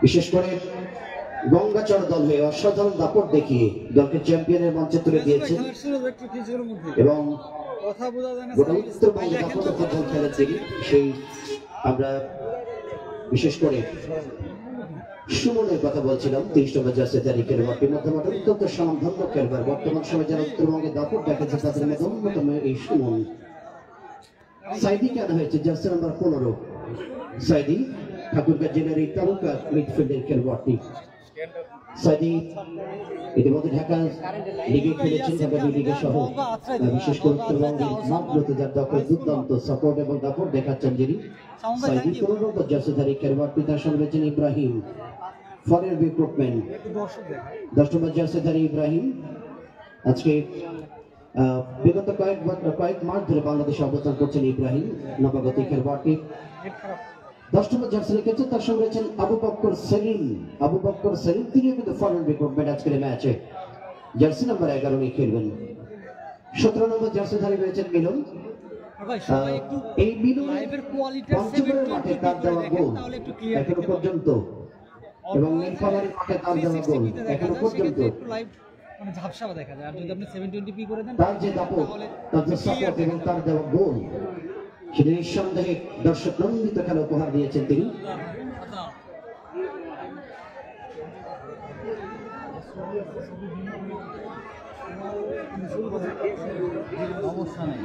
বিশেষ করে গঙ্গাচড় দল হয়ে অসাধারণ দাপট দেখিয়ে দলকে চ্যাম্পিয়নের মঞ্চে তুলে দিয়েছে এবং উত্তরবঙ্গে দাপট ফুটবল খেলার দিকে সেই আমরা বিশেষ করে সুমনের কথা বলছিলাম। 30 নম্বর জার্সি তারিখের মধ্যমাঠে অত্যন্ত স্বনামধন্য খেলোয়াড়, বর্তমান সময়ে যারা উত্তরবঙ্গে দাপট দেখাচ্ছে তাদের মধ্যে অন্যতম এই সুমন। সাইদি কেন হয়েছে জার্সি নাম্বার 15। সাইদি ঠাকুরগাঁ জেলার এই তালুকা মিডফিল্ডের খেলোয়াড়টি। সাইদি ইতিমধ্যে ঢাকা লিগে খেলেছেন, ঢাকা লিগে সহ বিশেষ করে উত্তরবঙ্গের মাঠগুলোতে যার দখল দুর্দান্ত সাপোর্ট এবং দাপট দেখাচ্ছেন যিনি সাইদি। 15 নম্বর জার্সিধারী খেলোয়াড়টি, তার সঙ্গে রয়েছেন ইব্রাহিম ফরের রিক্রুটমেন্ট। 10 নম্বর জার্সিধারী ইব্রাহিম আজকে বিগত কয়েক মাস ধরে বাংলাদেশে অবস্থান করছেন ইব্রাহিম নবাগত খেলোয়াড়টি। 10 নম্বর জার্সি রেখেছে, তার সঙ্গে রয়েছেন আবু বকর সেলিম। আবু বকর সেলিম তিনিও কিন্তু ফরেন রিক্রুটমেন্ট আজকের ম্যাচে জার্সি নাম্বার 11 নিয়ে খেলবেন। 17 নম্বর জার্সিধারী রয়েছেন মিলন। এই মিলন পঞ্চগড়ের মাঠে তার দেওয়া গোল এখনো পর্যন্ত এবং নীলফামারীর মাঠে তার দেওয়া গোল এখনো পর্যন্ত মানে ঝাপসা দেখা যায়। আর যদি আপনি 720p করে দেন তার যে দাপট, তার যে সাপোর্ট এবং তার দেওয়া গোল সেটা নিঃসন্দেহে দর্শক নন্দিত খেলা উপহার দিয়েছেন তিনি। অবস্থা নেই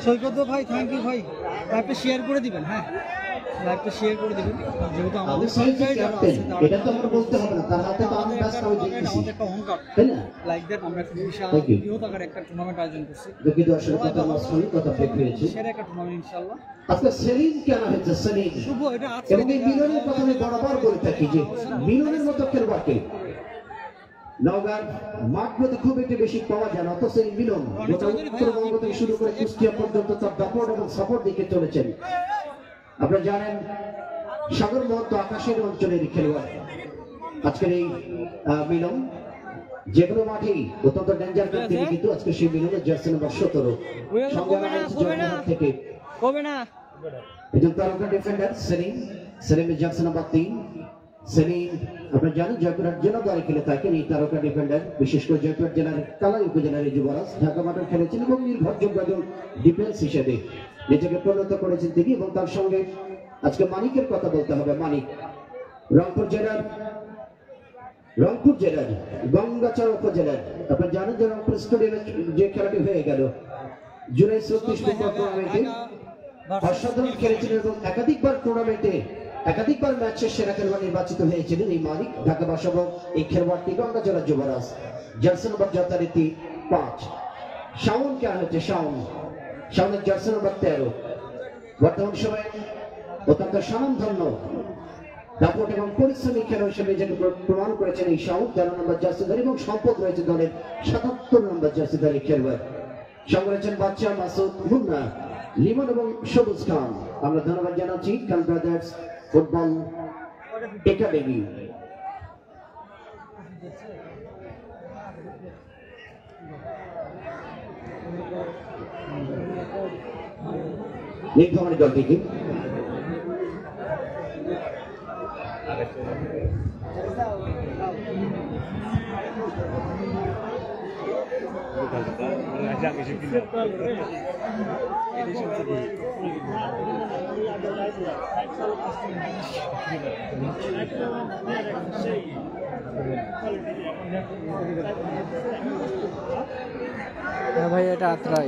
সৈকত ভাই, থ্যাংক ইউ ভাই। লাইভটা শেয়ার করে দিবেন। হ্যাঁ, লাইভটা শেয়ার করে দিবেন, যেহেতু আমাদের এটা তো আমরা বলতে হবে না, তার হাতে তো আমি ব্যস্ত হয়ে যাচ্ছি, আমাদের একটা অহংকার, তাই না? লাইক দ্যাট আমরা একটা বিশাল বৃহৎ আকারে একটা টুর্নামেন্ট আয়োজন করছি। দুঃখিত আসলে কথা মাঝখানে কথা ব্রেক হয়েছে। সেটা একটা টুর্নামেন্ট ইনশাআল্লাহ। আজকে সেলিম কেন হচ্ছে সেলিম শুভ, এটা আজকে এবং এই মিলনের কথা আমি বরাবর বলে থাকি যে মিলনের মতো খেলোয়াড়কে নওগাঁর মাঠগুলোতে খুব একটি বেশি পাওয়া যায় না, অথচ এই মিলন উত্তরবঙ্গ থেকে শুরু করে কুষ্টিয়া পর্যন্ত তার দাপট এবং সাপোর্ট দিকে চলেছেন। আপনারা জানেন সাগর মহন্ত আকাশের অঞ্চলের খেলোয়াড়। আজকের এই মিলন যেগুলো মাঠেই অত্যন্ত ডেঞ্জার তিনি কিন্তু আজকে সেই মিলনের জার্সি নাম্বার 17 সংগ্রাম থেকে একজন তারকা ডিফেন্ডার সেলিম। সেলিমের জার্সি নাম্বার 3। সেলিম আপনারা জানেন জয়পুরহাট জেলা দলে খেলে থাকেন এই তারকা ডিফেন্ডার, বিশেষ করে জয়পুরহাট জেলার কালাই উপজেলার এই যুবরাজ ঢাকা মাঠে খেলেছেন এবং নির্ভরযোগ্য একজন ডিফেন্স হিসেবে নিজেকে পরিণত করেছেন তিনি। এবং তার সঙ্গে আজকে মানিকের কথা বলতে হবে। মানিক রংপুর জেলার গঙ্গাচড় উপজেলার, আপনারা জানেন যে রংপুর স্টেডিয়ামে যে খেলাটি হয়ে গেল জুলাই 34 ফুটবল টুর্নামেন্টে অসাধারণ খেলেছিলেন এবং একাধিকবার ম্যাচের সেরা খেলোয়াড় নির্বাচিত হয়েছিলেন এই মালিক ঢাকা বাসবক। এই খেলোয়াড়টি গঙ্গাচড়ার যুবরাজ, জার্সি নম্বর যথারীতি 5। শাওন কে হচ্ছে শাওনের জার্সি নম্বর 13। বর্তমান সময়ে অত্যন্ত স্বনামধন্য দাপট এবং পরিশ্রমী খেলোয়াড় হিসেবে নিজেকে প্রমাণ করেছেন এই শাওন। 13 নম্বর জার্সিধারী এবং সম্পদ রয়েছে দলের 77 নম্বর জার্সিধারী খেলোয়াড়। সঙ্গে রয়েছেন বাচ্চা, মাসুদ, মুন্না, লিমন এবং সবুজ খান। আমরা ধন্যবাদ জানাচ্ছি খান ব্রাদার্স ফুটবল একাডেমি। নীলফামারী দলটিকে ভাই এটা আত্রাই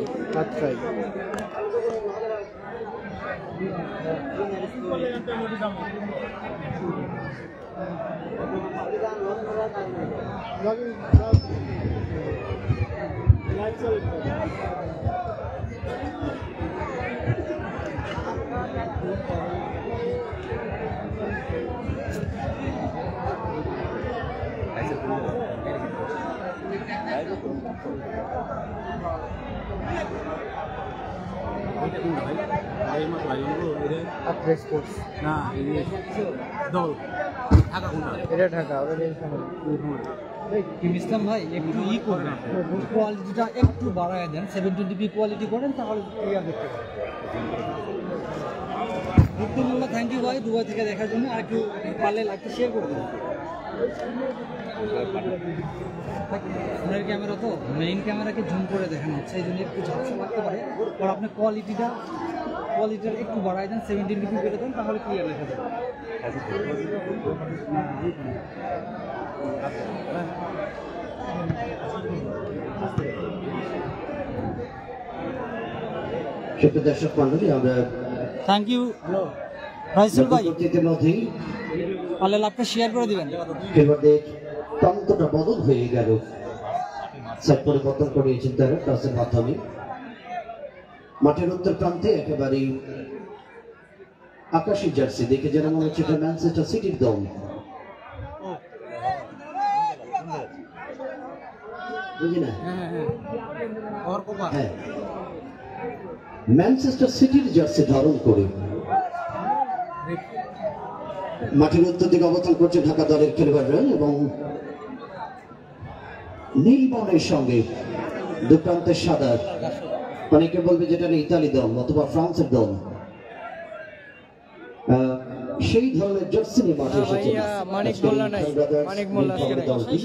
ইসলাম ভাই একটু করবেন, কোয়ালিটিটা একটু বাড়ায় দেন, 720p কোয়ালিটি করেন তাহলে ক্লিয়ার দেখতে পাবেন। ভিক্টর মোল্লা, থ্যাংক ইউ ভাই দুবাই থেকে দেখার জন্য। আর একটু পারলে লাইভটা শেয়ার করে দেবেন। আপনার ক্যামেরা তো মেইন ক্যামেরাকে জুম করে দেখানো হচ্ছে, এই জন্য একটু ঝাপসা লাগতে পারে। আর আপনি কোয়ালিটিটা একটু বাড়াই দেন, 70 করে দেন, তাহলে ক্লিয়ার দেখা যাবে। সুপ্রিয় দর্শক মন্ডলী, আমরা থ্যাংক ইউ রাইসুল ভাই, ইতিমধ্যেই পারলে লাইভটা শেয়ার করে দিবেন। খেলোয়াড়দের প্রান্তটা বদল হয়ে গেল, সাইড পরিবর্তন করিয়েছেন তারা টসের মাধ্যমে। মাঠের উত্তর প্রান্তে একেবারেই আকাশী জার্সি দেখে যেন মনে হচ্ছে এটা ম্যানচেস্টার সিটির দল। বুঝি না? হ্যাঁ, ম্যানচেস্টার সিটির জার্সি ধারণ করে মাঠের উত্তর দিকে অবস্থান করছে ঢাকা দলের খেলোয়াড়রা এবং নীল বর্ণের সঙ্গে দুপ্রান্তের সাদা। অনেকে বলবে যেটা ইতালি দল অথবা ফ্রান্সের দল, সেই ধরনের জার্সি নিয়ে মাঠে এসেছে মানিক মোল্লা নাই, মানিক মোল্লা দলটি।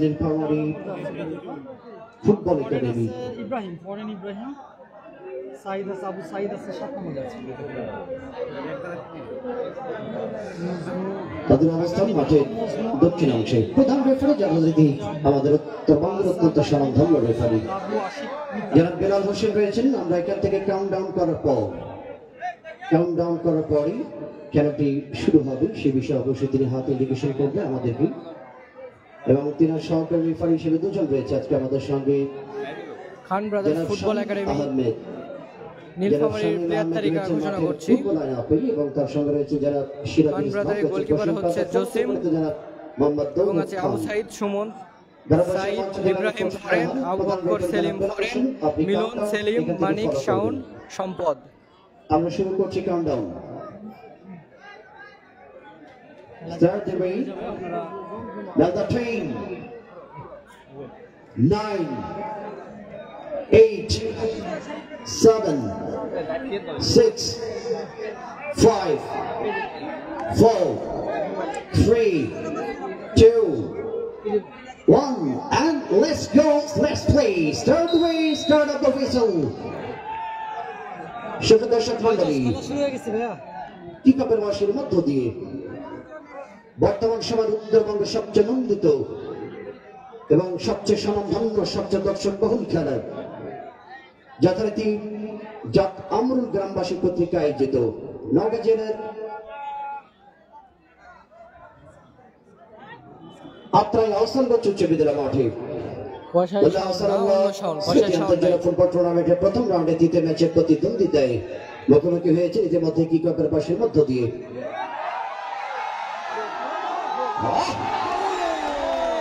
Nilphamari football academy Ibrahim, foreign Ibrahim, Saeed আছে, আবু সাইদ আছে, 7 নম্বর আছে। তাদের অবস্থান মাঠের দক্ষিণ অংশে। প্রধান রেফারি জানাজাতি আমাদের উত্তরবঙ্গের অত্যন্ত স্বনামধন্য রেফারি যারা বেলাল হোসেন রয়েছেন। আমরা এখান থেকে কাউন্টডাউন করার পরই খেলাটি শুরু হবে, সে বিষয়ে অবশ্যই তিনি হাত ইন্ডিকেশন করবে আমাদেরকে। এবং তিনি সহকারী রেফারি হিসেবে দুজন রয়েছে আজকে আমাদের সঙ্গে, খান ব্রাদার্স ফুটবল একাডেমি নীলফামারীর প্লেয়ার তালিকা ঘোষণা করছি। এবং তার সঙ্গে রয়েছে যারা খান ব্রাদারের গোলকিপার হচ্ছে জসিম, এবং আছে আবু সাইদ সুমন, সাইদ ইব্রাহিম ফরেন, আবু বকর সেলিম ফরেন, মিলন সেলিম, মানিক শাওন, সম্পদ। আমরা শুরু করছি countdown. Start the way. Now the train. 9, 8, 7, 6, 5, 4, 3, 2, 1, and let's go. Let's play. Start the way. Start of the whistle. সুপ্রিয় দর্শক মণ্ডলী, শুরু হয়ে গেছে ভাইয়া। টি কাপের মাসের মধ্য দিয়ে বর্তমান সময়ের উত্তরবঙ্গের সবচেয়ে নন্দিত এবং সবচেয়ে স্বনামধন্য, সবচেয়ে দর্শক বহুল খেলা যথারীতি জাত আমরুল গ্রামবাসী পত্রিকা আয়োজিত নওগাঁ জেলার আত্রাই আহসানগঞ্জ উচ্চ বিদ্যালয় মাঠে ফুটবল টুর্নামেন্টের প্রথম রাউন্ডে দ্বিতীয় ম্যাচের প্রতিদ্বন্দ্বিতায় মুখোমুখি হয়েছে ইতিমধ্যে কি কাপের পাশের মধ্য দিয়ে।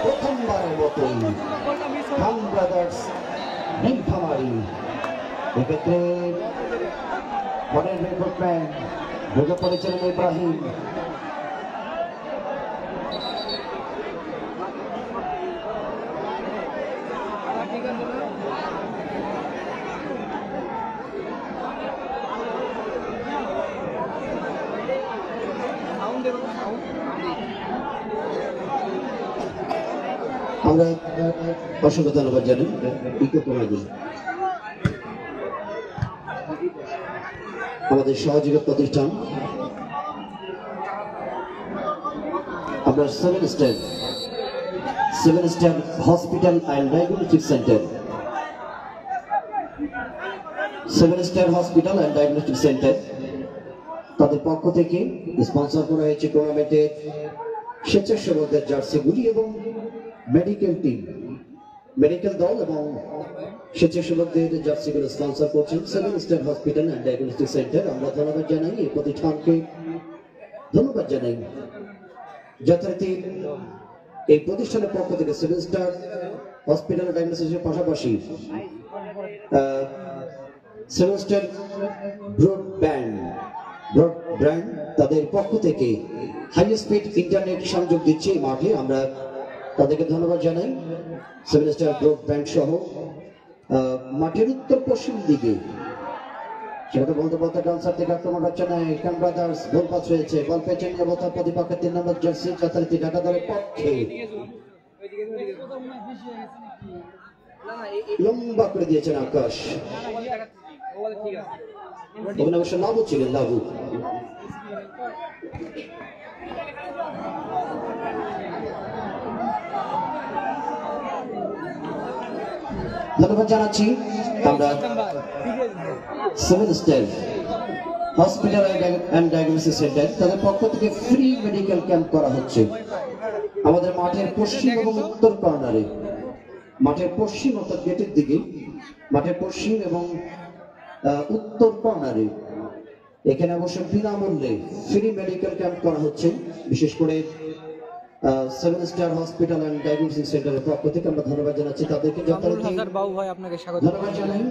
প্রথমবারের মতোই খান ব্রাদার্স নীলফামারী, এক্ষেত্রে মডেল রিক্রুটমেন্ট ঢুকে পড়েছিলেন ইব্রাহিম। আমরা অসংখ্য ধন্যবাদ জানাই আমাদের সহযোগী প্রতিষ্ঠান। আমরা 7 star hospital and diagnostic centre, 7 star hospital and diagnostic centre তাদের পক্ষ থেকে স্পন্সর করা হয়েছে টুর্নামেন্টের স্বেচ্ছাসেবকদের জার্সিগুলি এবং মেডিকেল দল এবং স্বেচ্ছাসেবকদের জার্সিগুলো স্পন্সর করছেন 7 star hospital and diagnostic centre. আমরা ধন্যবাদ জানাই এই প্রতিষ্ঠানকে, ধন্যবাদ জানাই যথারীতি এই প্রতিষ্ঠানের পক্ষ থেকে 7 স্টার হসপিটাল ডায়াগনস্টিকের পাশাপাশি 7 স্টার ব্রডব্যান্ড তাদের পক্ষ থেকে হাই স্পিড ইন্টারনেট সংযোগ দিচ্ছে এই মাঠে। আমরা তাদেরকে ধন্যবাদ জানাই। 7 স্টার ব্রডব্যান্ড সহ মাঠের উত্তর পশ্চিম দিকে সেটা বলতে বলতে ডান্সার থেকে আক্রমণ হচ্ছে না, কান ব্রাদার্স গোল পাস হয়েছে, বল পেছনে নিরাপত্তা প্রতিপক্ষের 3 নম্বর জার্সি যথারীতি ঢাকা দলের পক্ষে লম্বা করে দিয়েছেন আকাশ। ওখানে অবশ্য লাভু ছিলেন, লাভু। ধন্যবাদ জানাচ্ছি আমরা civil star hospital and diagnosis centre, তাদের পক্ষ থেকে ফ্রি মেডিকেল ক্যাম্প করা হচ্ছে আমাদের মাঠের পশ্চিম এবং উত্তর কর্নারে। মাঠের পশ্চিম অর্থাৎ গেটের দিকে, মাঠের পশ্চিম এবং উত্তর কর্নারে এখানে অবশ্য বিনামূল্যে ফ্রি মেডিকেল ক্যাম্প করা হচ্ছে। বিশেষ করে seven star hospital and diagnosis সেন্টারের পক্ষ থেকে আমরা ধন্যবাদ জানাচ্ছি তাদেরকে। ধন্যবাদ জানাই।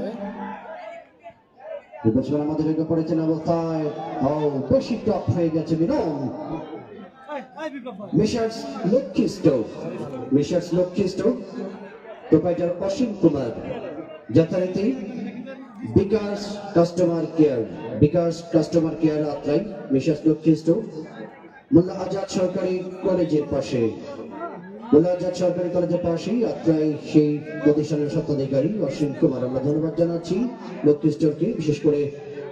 আমাদের রেখে পড়েছেন অবস্থায় বেশি টপ হয়ে গেছে Milan. Messrs Lakshmi store proprietor Asim Kumar, যথারীতি bKash customer care Atrai Messrs Lakshmi store, Molla Azad সরকারি কলেজের পাশেই আত্রাই সেই প্রতিষ্ঠানের স্বত্বাধিকারী অসীম কুমার। আমরা ধন্যবাদ জানাচ্ছি লক্ষ্মী স্টোরকে, বিশেষ করে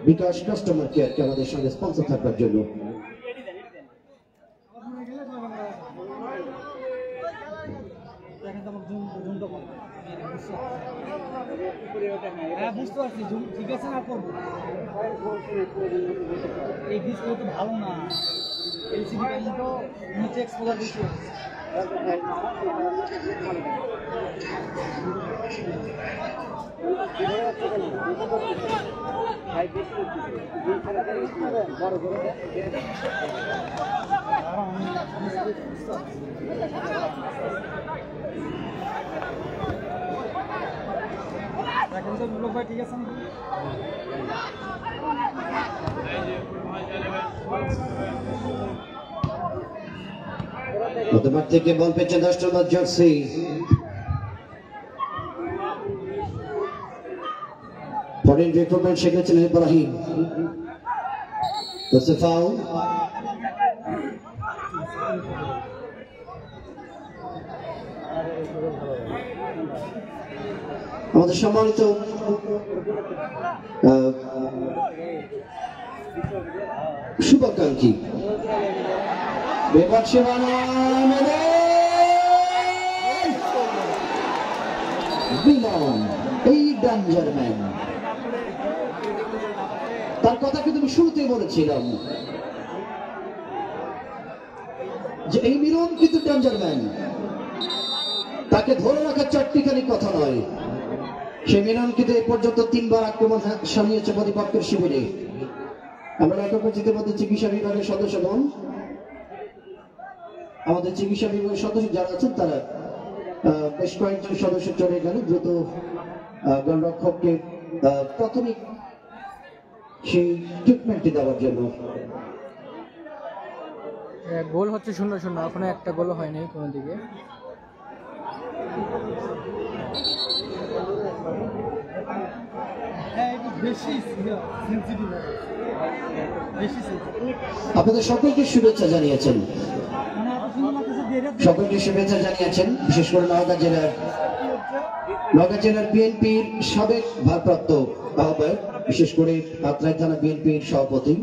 বিকাশ কাস্টমার কেয়ারকে আমাদের সঙ্গে স্পন্সর থাকার জন্য। বুঝতে পারছি, ঠিক আছে না করবো এই বীজগুলো তো ভালো না, এলসিডি প্যানেল তো নিচে এক্সপোজার বেশি হচ্ছে। এখন তো লোক ভাই ঠিক আছে না, প্রথমার্ধ থেকে বল পেয়েছে 10 নম্বর জার্সি। ফরেন রিক্রুটমেন্ট শিখেছেন ইব্রাহিম। ফাউল, আমাদের সম্মানিত শুভাকাঙ্ক্ষী এই ডেঞ্জার ম্যান, তার কথা কিন্তু আমি শুরুতেই বলেছিলাম যে এই মিলন কিন্তু ডেঞ্জার ম্যান, তাকে ধরে রাখার চারটিখানি কথা নয়। সে মিলন কিন্তু এ পর্যন্ত 3 বার আক্রমণ সামিয়েছে প্রতিপক্ষের শিবিরে। আমরা লক্ষ্য করছি ইতিমধ্যে চিকিৎসা বিভাগের সদস্যগণ, আমাদের চিকিৎসা বিভাগের সদস্য যারা আছেন তারা বেশ কয়েকজন সদস্য চলে গেল দ্রুত গোলরক্ষককে প্রাথমিক সেই ট্রিটমেন্টটি দেওয়ার জন্য। গোল হচ্ছে 0-0, এখনো একটা গোল হয়নি কোনো দিকে। আপনাদের সকলকে শুভেচ্ছা জানিয়েছেন, বিশেষ করে নওগাঁ জেলার বিএনপির সাবেক ভারপ্রাপ্ত আহ্বায়ক, বিশেষ করে আত্রাই থানা বিএনপির সভাপতি,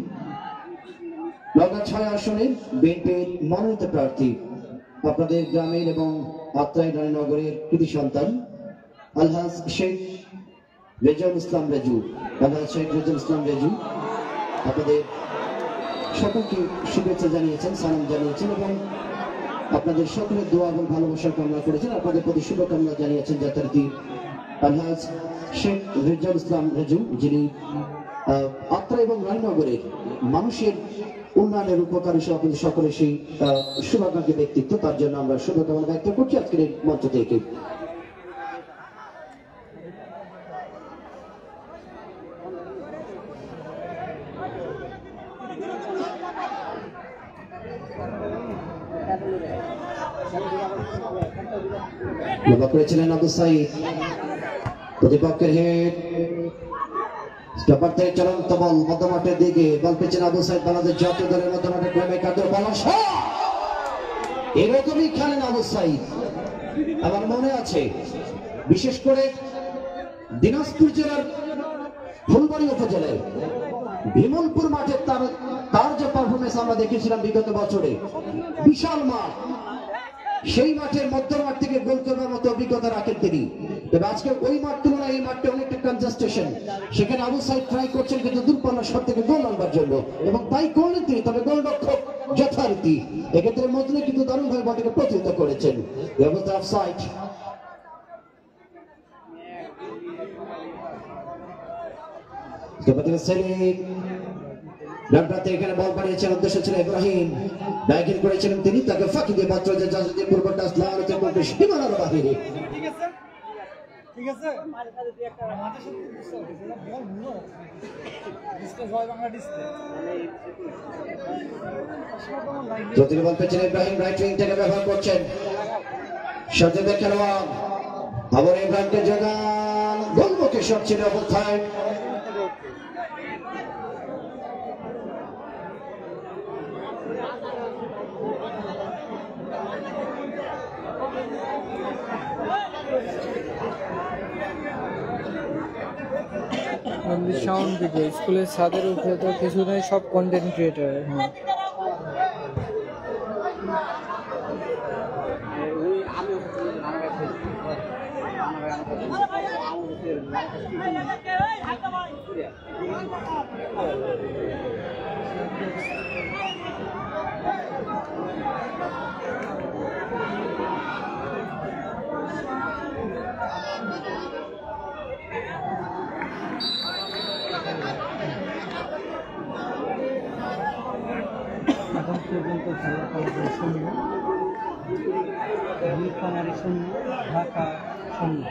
নওগাঁ 6 আসনের বিএনপির মনোনীত প্রার্থী, আপনাদের গ্রামের এবং আত্রাই রানীনগরের কৃতি সন্তান আলহাজ শেখ রেজাউল ইসলাম রেজু, আপনাদের সকলকে শুভেচ্ছা জানিয়েছেন, সালাম জানিয়েছেন এবং আপনাদের সকলের দোয়া এবং ভালোবাসার কামনা করেছেন। আপনাদের প্রতি শুভকামনা জানিয়েছেন যথারীতি আলহাজ শেখ রেজাউল ইসলাম রেজু, যিনি আত্রাই এবং রানীনগরের মানুষের উন্নয়নের উপকারী সহ আপনাদের সকলের সেই শুভাকাঙ্ক্ষী ব্যক্তিত্ব, তার জন্য আমরা শুভকামনা ব্যক্ত করছি আজকের এই মঞ্চ থেকে। করেছিলেন আবু সাইদ, প্রতিপক্ষের হেড স্টপার থেকে চলন্ত বল মধ্যমাঠের দিকে, বল পেছনে আবু সাইদ বাংলাদেশ জাতীয় দলের মধ্যমাঠে ক্রমে কাদের বল এরকমই খেলেন আবু সাইদ। আমার মনে আছে বিশেষ করে দিনাজপুর জেলার ফুলবাড়ি উপজেলায় বিমলপুর মাঠে তার যে পারফরমেন্স আমরা দেখেছিলাম বিগত বছরে, বিশাল মাঠ, সেই মাঠের মধ্যমাঠ থেকে গোল করবার মতো অভিজ্ঞতা রাখেন তিনি। তবে আজকে ওই মাঠ তুলনায় এই মাঠটা অনেকটা কনজাস্টেশন, সেখানে আবু সাইদ ট্রাই করছেন কিন্তু দূরপাল্লা শট থেকে গোল আনবার জন্য, এবং তাই করলেন তিনি। তবে গোলরক্ষক যথারীতি এক্ষেত্রে মজনু কিন্তু দারুণভাবে বলটাকে প্রতিহত করেছেন। ব্যবস্থা অফসাইড। এখানে বল পাঠিয়েছেন, উদ্দেশ্য ছিল ইব্রাহিম, ব্যাকিং করেছিলেন তিনি, তাকে ফাঁকি দিয়ে মাত্র যে জাজদের পূর্বটা সীমানার বাহিরে। যদিও বল পেয়েছেন ইব্রাহিম, রাইট উইংটাকে ব্যবহার করছেন সজেদের খেলোয়াড়, আবার ইব্রাহিমকে জাগান, গোলমুখে শট ছিল অবস্থায়। সাউন্ড ভিডিও স্কুলের ছাদের উপরে তো কিছু নেই, সব কন্টেন্ট ক্রিয়েটার। এখন পর্যন্ত খেলা ফলাফল শূন্য, নীলফামারী শূন্য, ঢাকা শূন্য।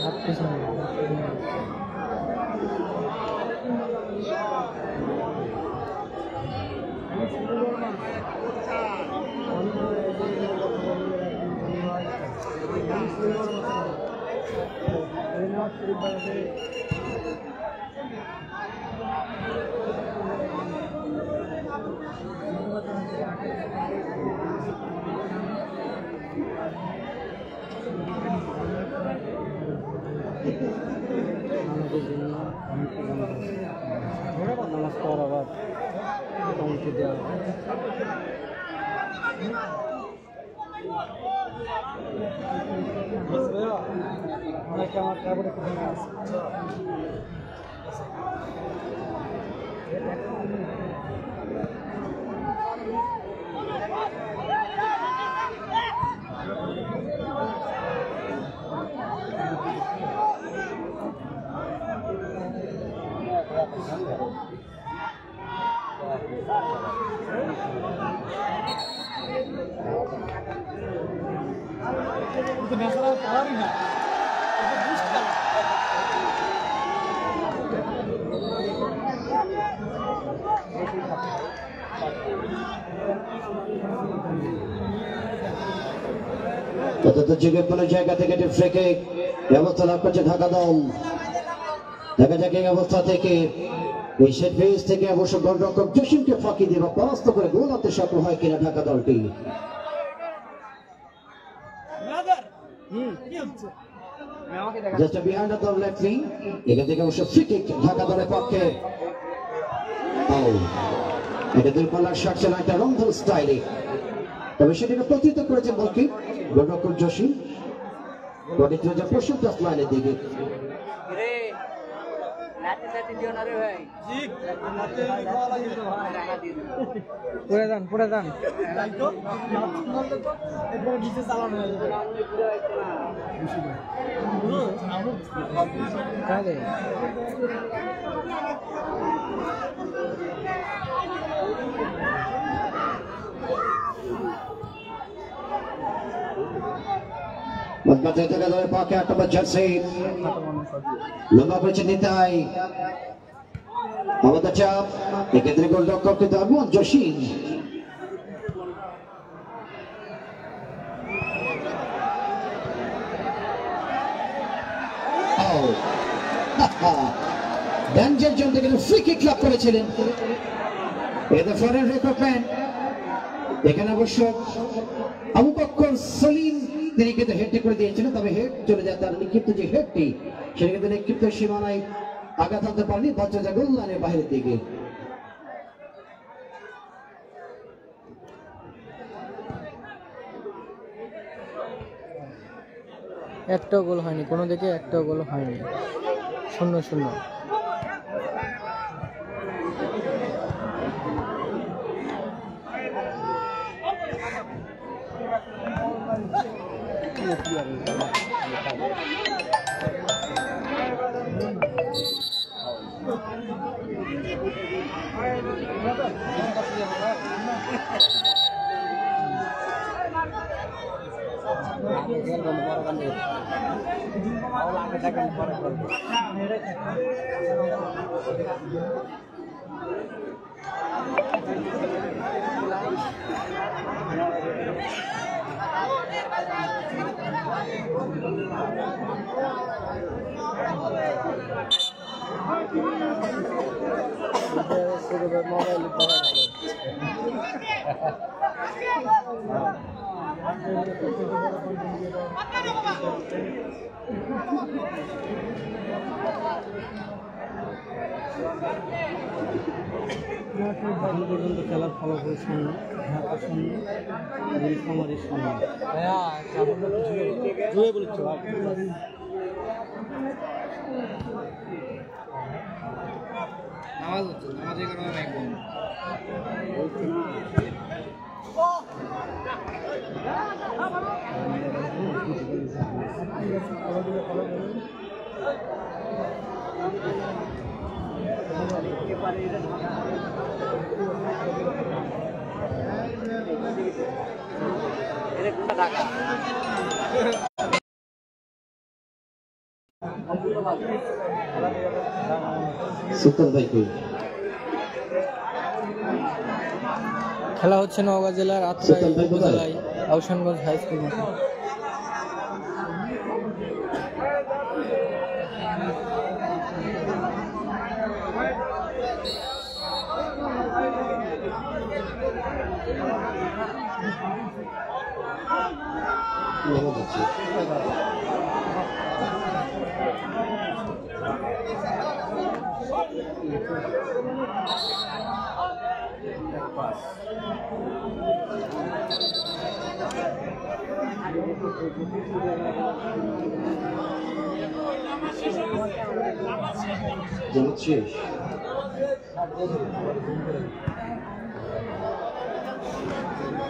হাত পেছনে নামাজ পড়ার আবার কমিটি দেওয়া অনেকে আমার ট্রাভেল একটু ভেঙে আছে। কিন্তু ন্যাশনাল পাওয়ারই না, যুগে কোন জায়গা থেকে ফ্রি কিক ব্যবস্থা লাভ করছে ঢাকা দল। দেখা যাক এই অবস্থা থেকে এই সেট ফেজ থেকে অবশ্য গোলরক্ষক জসিমকে ফাঁকি দিয়ে বা পরাস্ত করে গোল আনতে সফল হয় কিনা ঢাকা দলটি। Just behind the left wing, এখান থেকে অবশ্য ফ্রি কিক ঢাকা দলের পক্ষে। এটা দুই পাল্লার শট ছিল একটা রন্ধন স্টাইলে, তবে সেটাকে প্রতিহত করেছে গোলকিক গোলরক্ষক জসিম। প্রথম প্লাস লাইনের দিকে পড়ে যান পাকে 8 নম্বর জার্সি লম্বা করেছে নিতাই। আমাদের চাপ এক্ষেত্রে গোলরক্ষক কিন্তু আগুন জসিম। ড্যাঞ্জার জোন থেকে ফ্রি কিক লাভ করেছিলেন এতে ফরেন রিক্রুটমেন্ট। এখানে অবশ্য আবু বকর সলিম তিনি কিন্তু হেডটি করে দিয়েছিলেন, তবে হেড চলে যায় তার নিক্ষিপ্ত যে হেডটি সেটা কিন্তু নিক্ষিপ্ত সীমানায় আঘাত আনতে পারেনি, বাচ্চা যায় গোল লাইনের বাইরের দিকে। একটাও গোল হয়নি, কোনো দিকে একটাও গোল হয়নি, 0-0। পর্যন্ত খেলার ফলাফল 0, ঢাকা 0, নীলফামারী 0। জুয়ে বলেছো নামাজ হচ্ছে, নামাজের কারণে একদম সুলতান ভাই কই? খেলা হচ্ছে নওগাঁ জেলার আত্রাই উপজেলায় আহসানগঞ্জ হাই স্কুল মাঠে।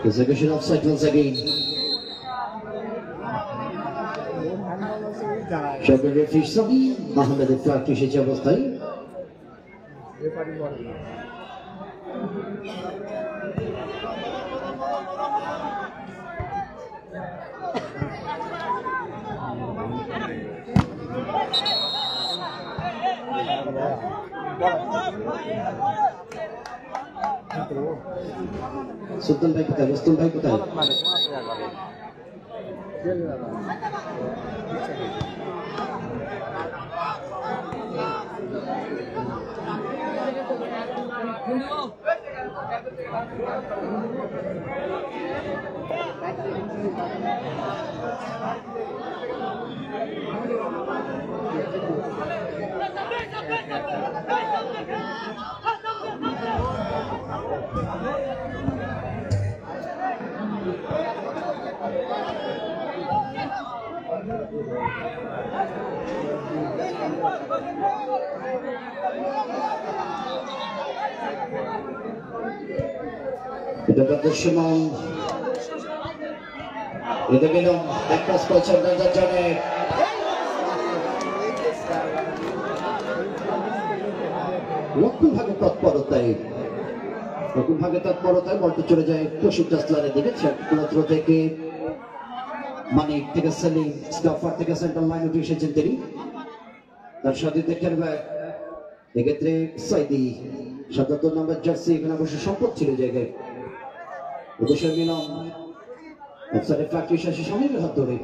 Execution offside once again. Shakir Fisami, Ahmed Ifraq এসেছে অবস্থায়। সুলতান ভাই কোথায়? মুস্তান ভাই কোথায়? এটা প্রদর্শন এটা গেলাম একটা স্কোয়ার রাজার জন্য লক্ষ্য ভাগে তৎপরতায় বলটি চলে যায় কৌশিক জাসলারের দিকে ছেত্র থেকে মানিক থেকে সেলিম স্টাফার থেকে সেন্ট্রাল লাইন উঠে এসেছেন তিনি তার সাথে খেলবে এক্ষেত্রে সাইদি ৭৭ নম্বর জার্সি এখানে অবশ্য সম্পদ ছিল জায়গায় উদ্দেশ্যের মিলন অফসাইডে ফ্ল্যাগটি শেষে সমীরের হাত ধরে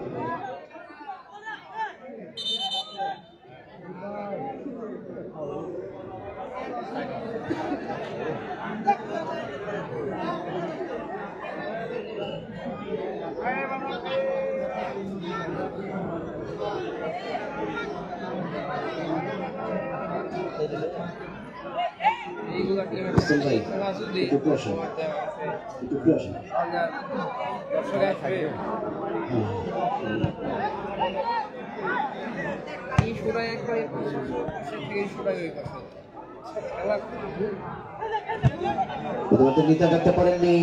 নেতা দেখতে পারেননি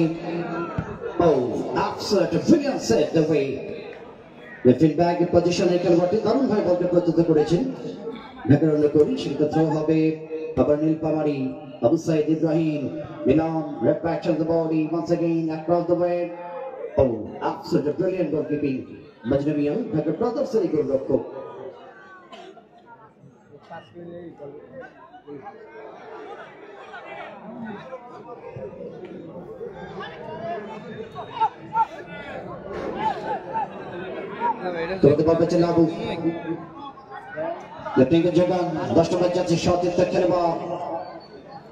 দারুণ ভাবে বলকে প্রস্তুত করেছেন ঢাকার করি সেটা থ্রো হবে আবার Nilphamari Abu Said Ibrahim, Milan, red patch on the body, once again across the way. Oh, absolutely brilliant goalkeeping. Majnabiyan, Dhaka brothers very good goal. Ball पे चला Abu. Letting the Jagan, 10 নম্বর যাচ্ছে শটের খেলবা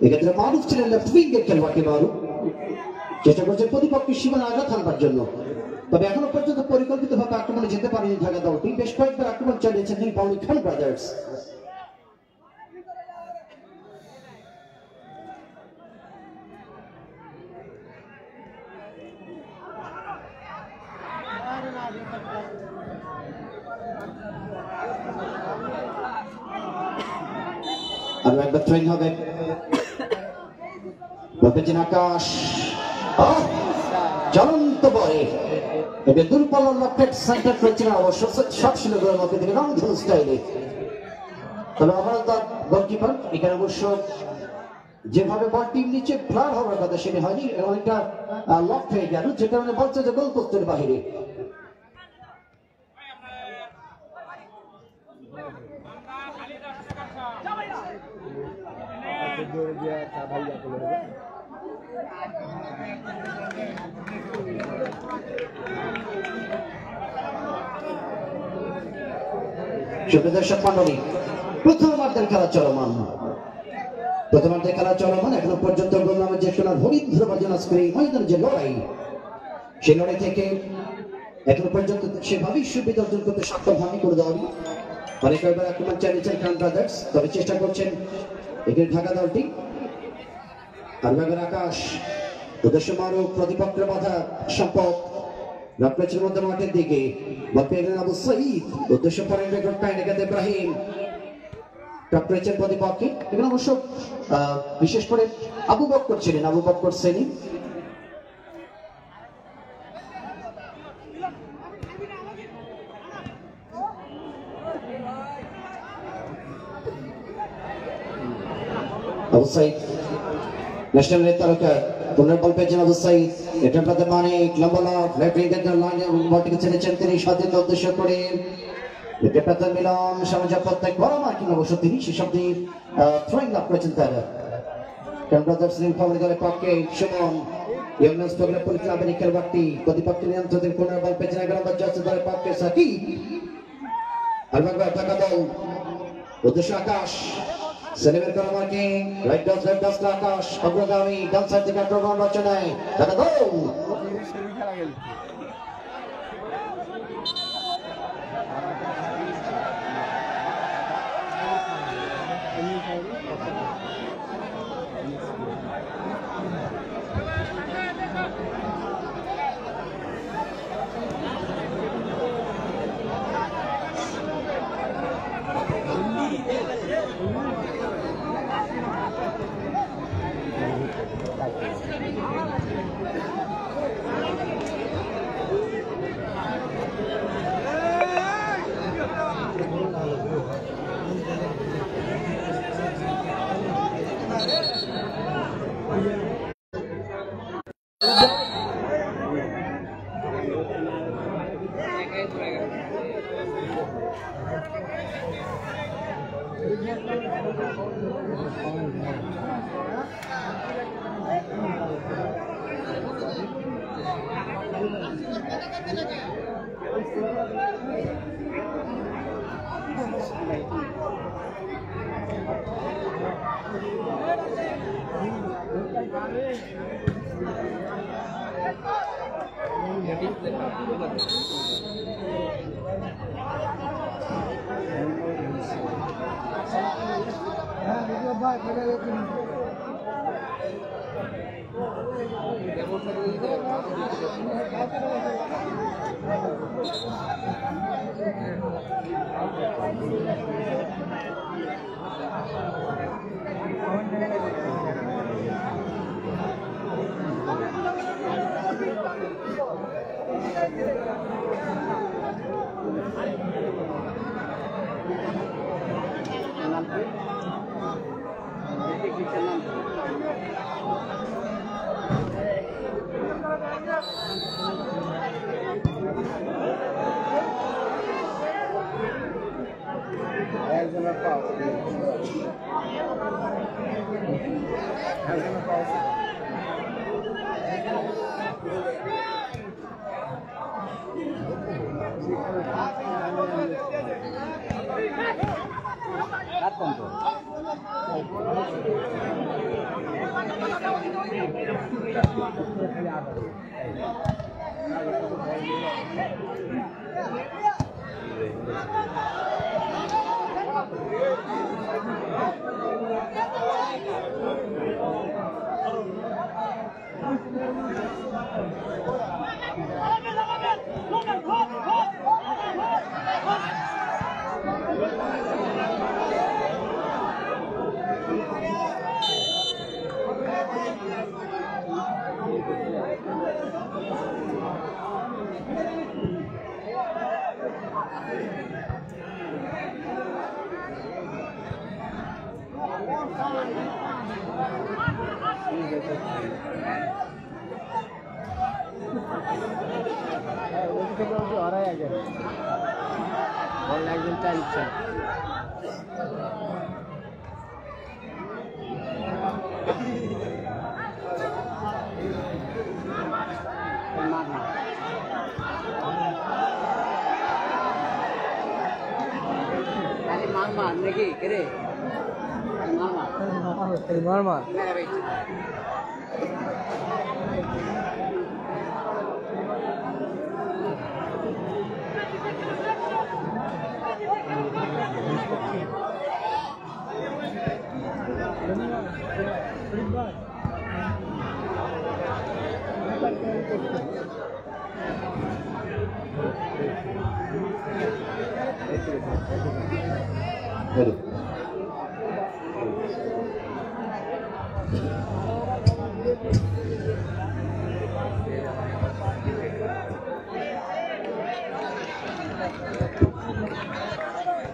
এক্ষেত্রে মারুফ ছিলেন লেফট উইঙ্গের খেলোয়াড়কে মারুফ চেষ্টা করছেন প্রতিপক্ষের সীমানা আঘাত হানবার জন্য তবে এখনো পর্যন্ত পরিকল্পিতভাবে আক্রমণে যেতে পারেনি ঢাকা দলটি বেশ কয়েকবার আক্রমণ চালিয়েছেন নীলপাউনি খান ব্রাদার্স আর একবার ট্রেন হবে বলবেন আকাশ জ্বলন্ত বয় এটা দূরপাল্লার লকেট সেন্টার করেছিলেন অবশ্য সব ছিল গোলমুখী থেকে রংধনু স্টাইলে তবে আমার গোলকিপার এখানে অবশ্য যেভাবে বল টিম নিচে ফ্লার হওয়ার কথা সেটা হয়নি অনেকটা লক হয়ে গেল যে কারণে বলছে যে গোল পোস্টের বাহিরে সুপ্রদর্শক মন্ডলী প্রথমার্ধের খেলা চলমান এখনো পর্যন্ত গোল নামে যে সোনার হরিদ্র বাজনাস্কর এই ময়দানের যে লড়াই সেই লড়াই থেকে এখনো পর্যন্ত সেভাবেই সুবিধা অর্জন করতে সক্ষম হয়নি করে দেওয়া অনেক কয়েকবার আক্রমণ চালিয়েছেন খান ব্রাদার্স তবে চেষ্টা করছেন এখানে ঢাকা দলটি আর আকাশ উদ্দেশ্য মারুফ প্রতিপক্ষের বাধা সম্পদ রপ্রেছের মধ্যে মাঠের দিকে আবু সাইদ উদ্দেশ্য পরেন রেকর্ড কাইনেগাদ ইব্রাহিম রপ্রেছের প্রতিপক্ষে এখানে অবশ্য বিশেষ করে আবু বকর ছিলেন আবু বকর সেলিম আবু সাইদ ন্যাশনাল তারকা পুনর বল পেয়েছেন আবু সাইদ এটা প্রাতে মানিক লম্বা লেফট উইঙ্গের লাইনে বলটিকে ছেড়েছেন তিনি স্বাধীন উদ্দেশ্য করে এটা প্রাতে মিলন সমাজের প্রত্যেক বড় মার্কিং অবশ্য তিনি সেসবটি থ্রোয়িং লাভ করেছেন তারা কারণ ব্রাদার্স নীলফামারী দলের পক্ষে সুমন ইউনিয়ন স্পোর্টস পুলিশ ক্লাবের খেলোয়াড়টি প্রতিপক্ষের নিয়ন্ত্রণের পুনর বল পেয়েছেন 11 নম্বর জার্সি দলের পক্ষে সাকিব আর ঢাকা দল উদ্দেশ্য আকাশ সেলিমের করা মার্কিং রাইট ডাস আকাশ অগ্রগামী ডান সাইড থেকে আক্রমণ রচনায় দাদা গোল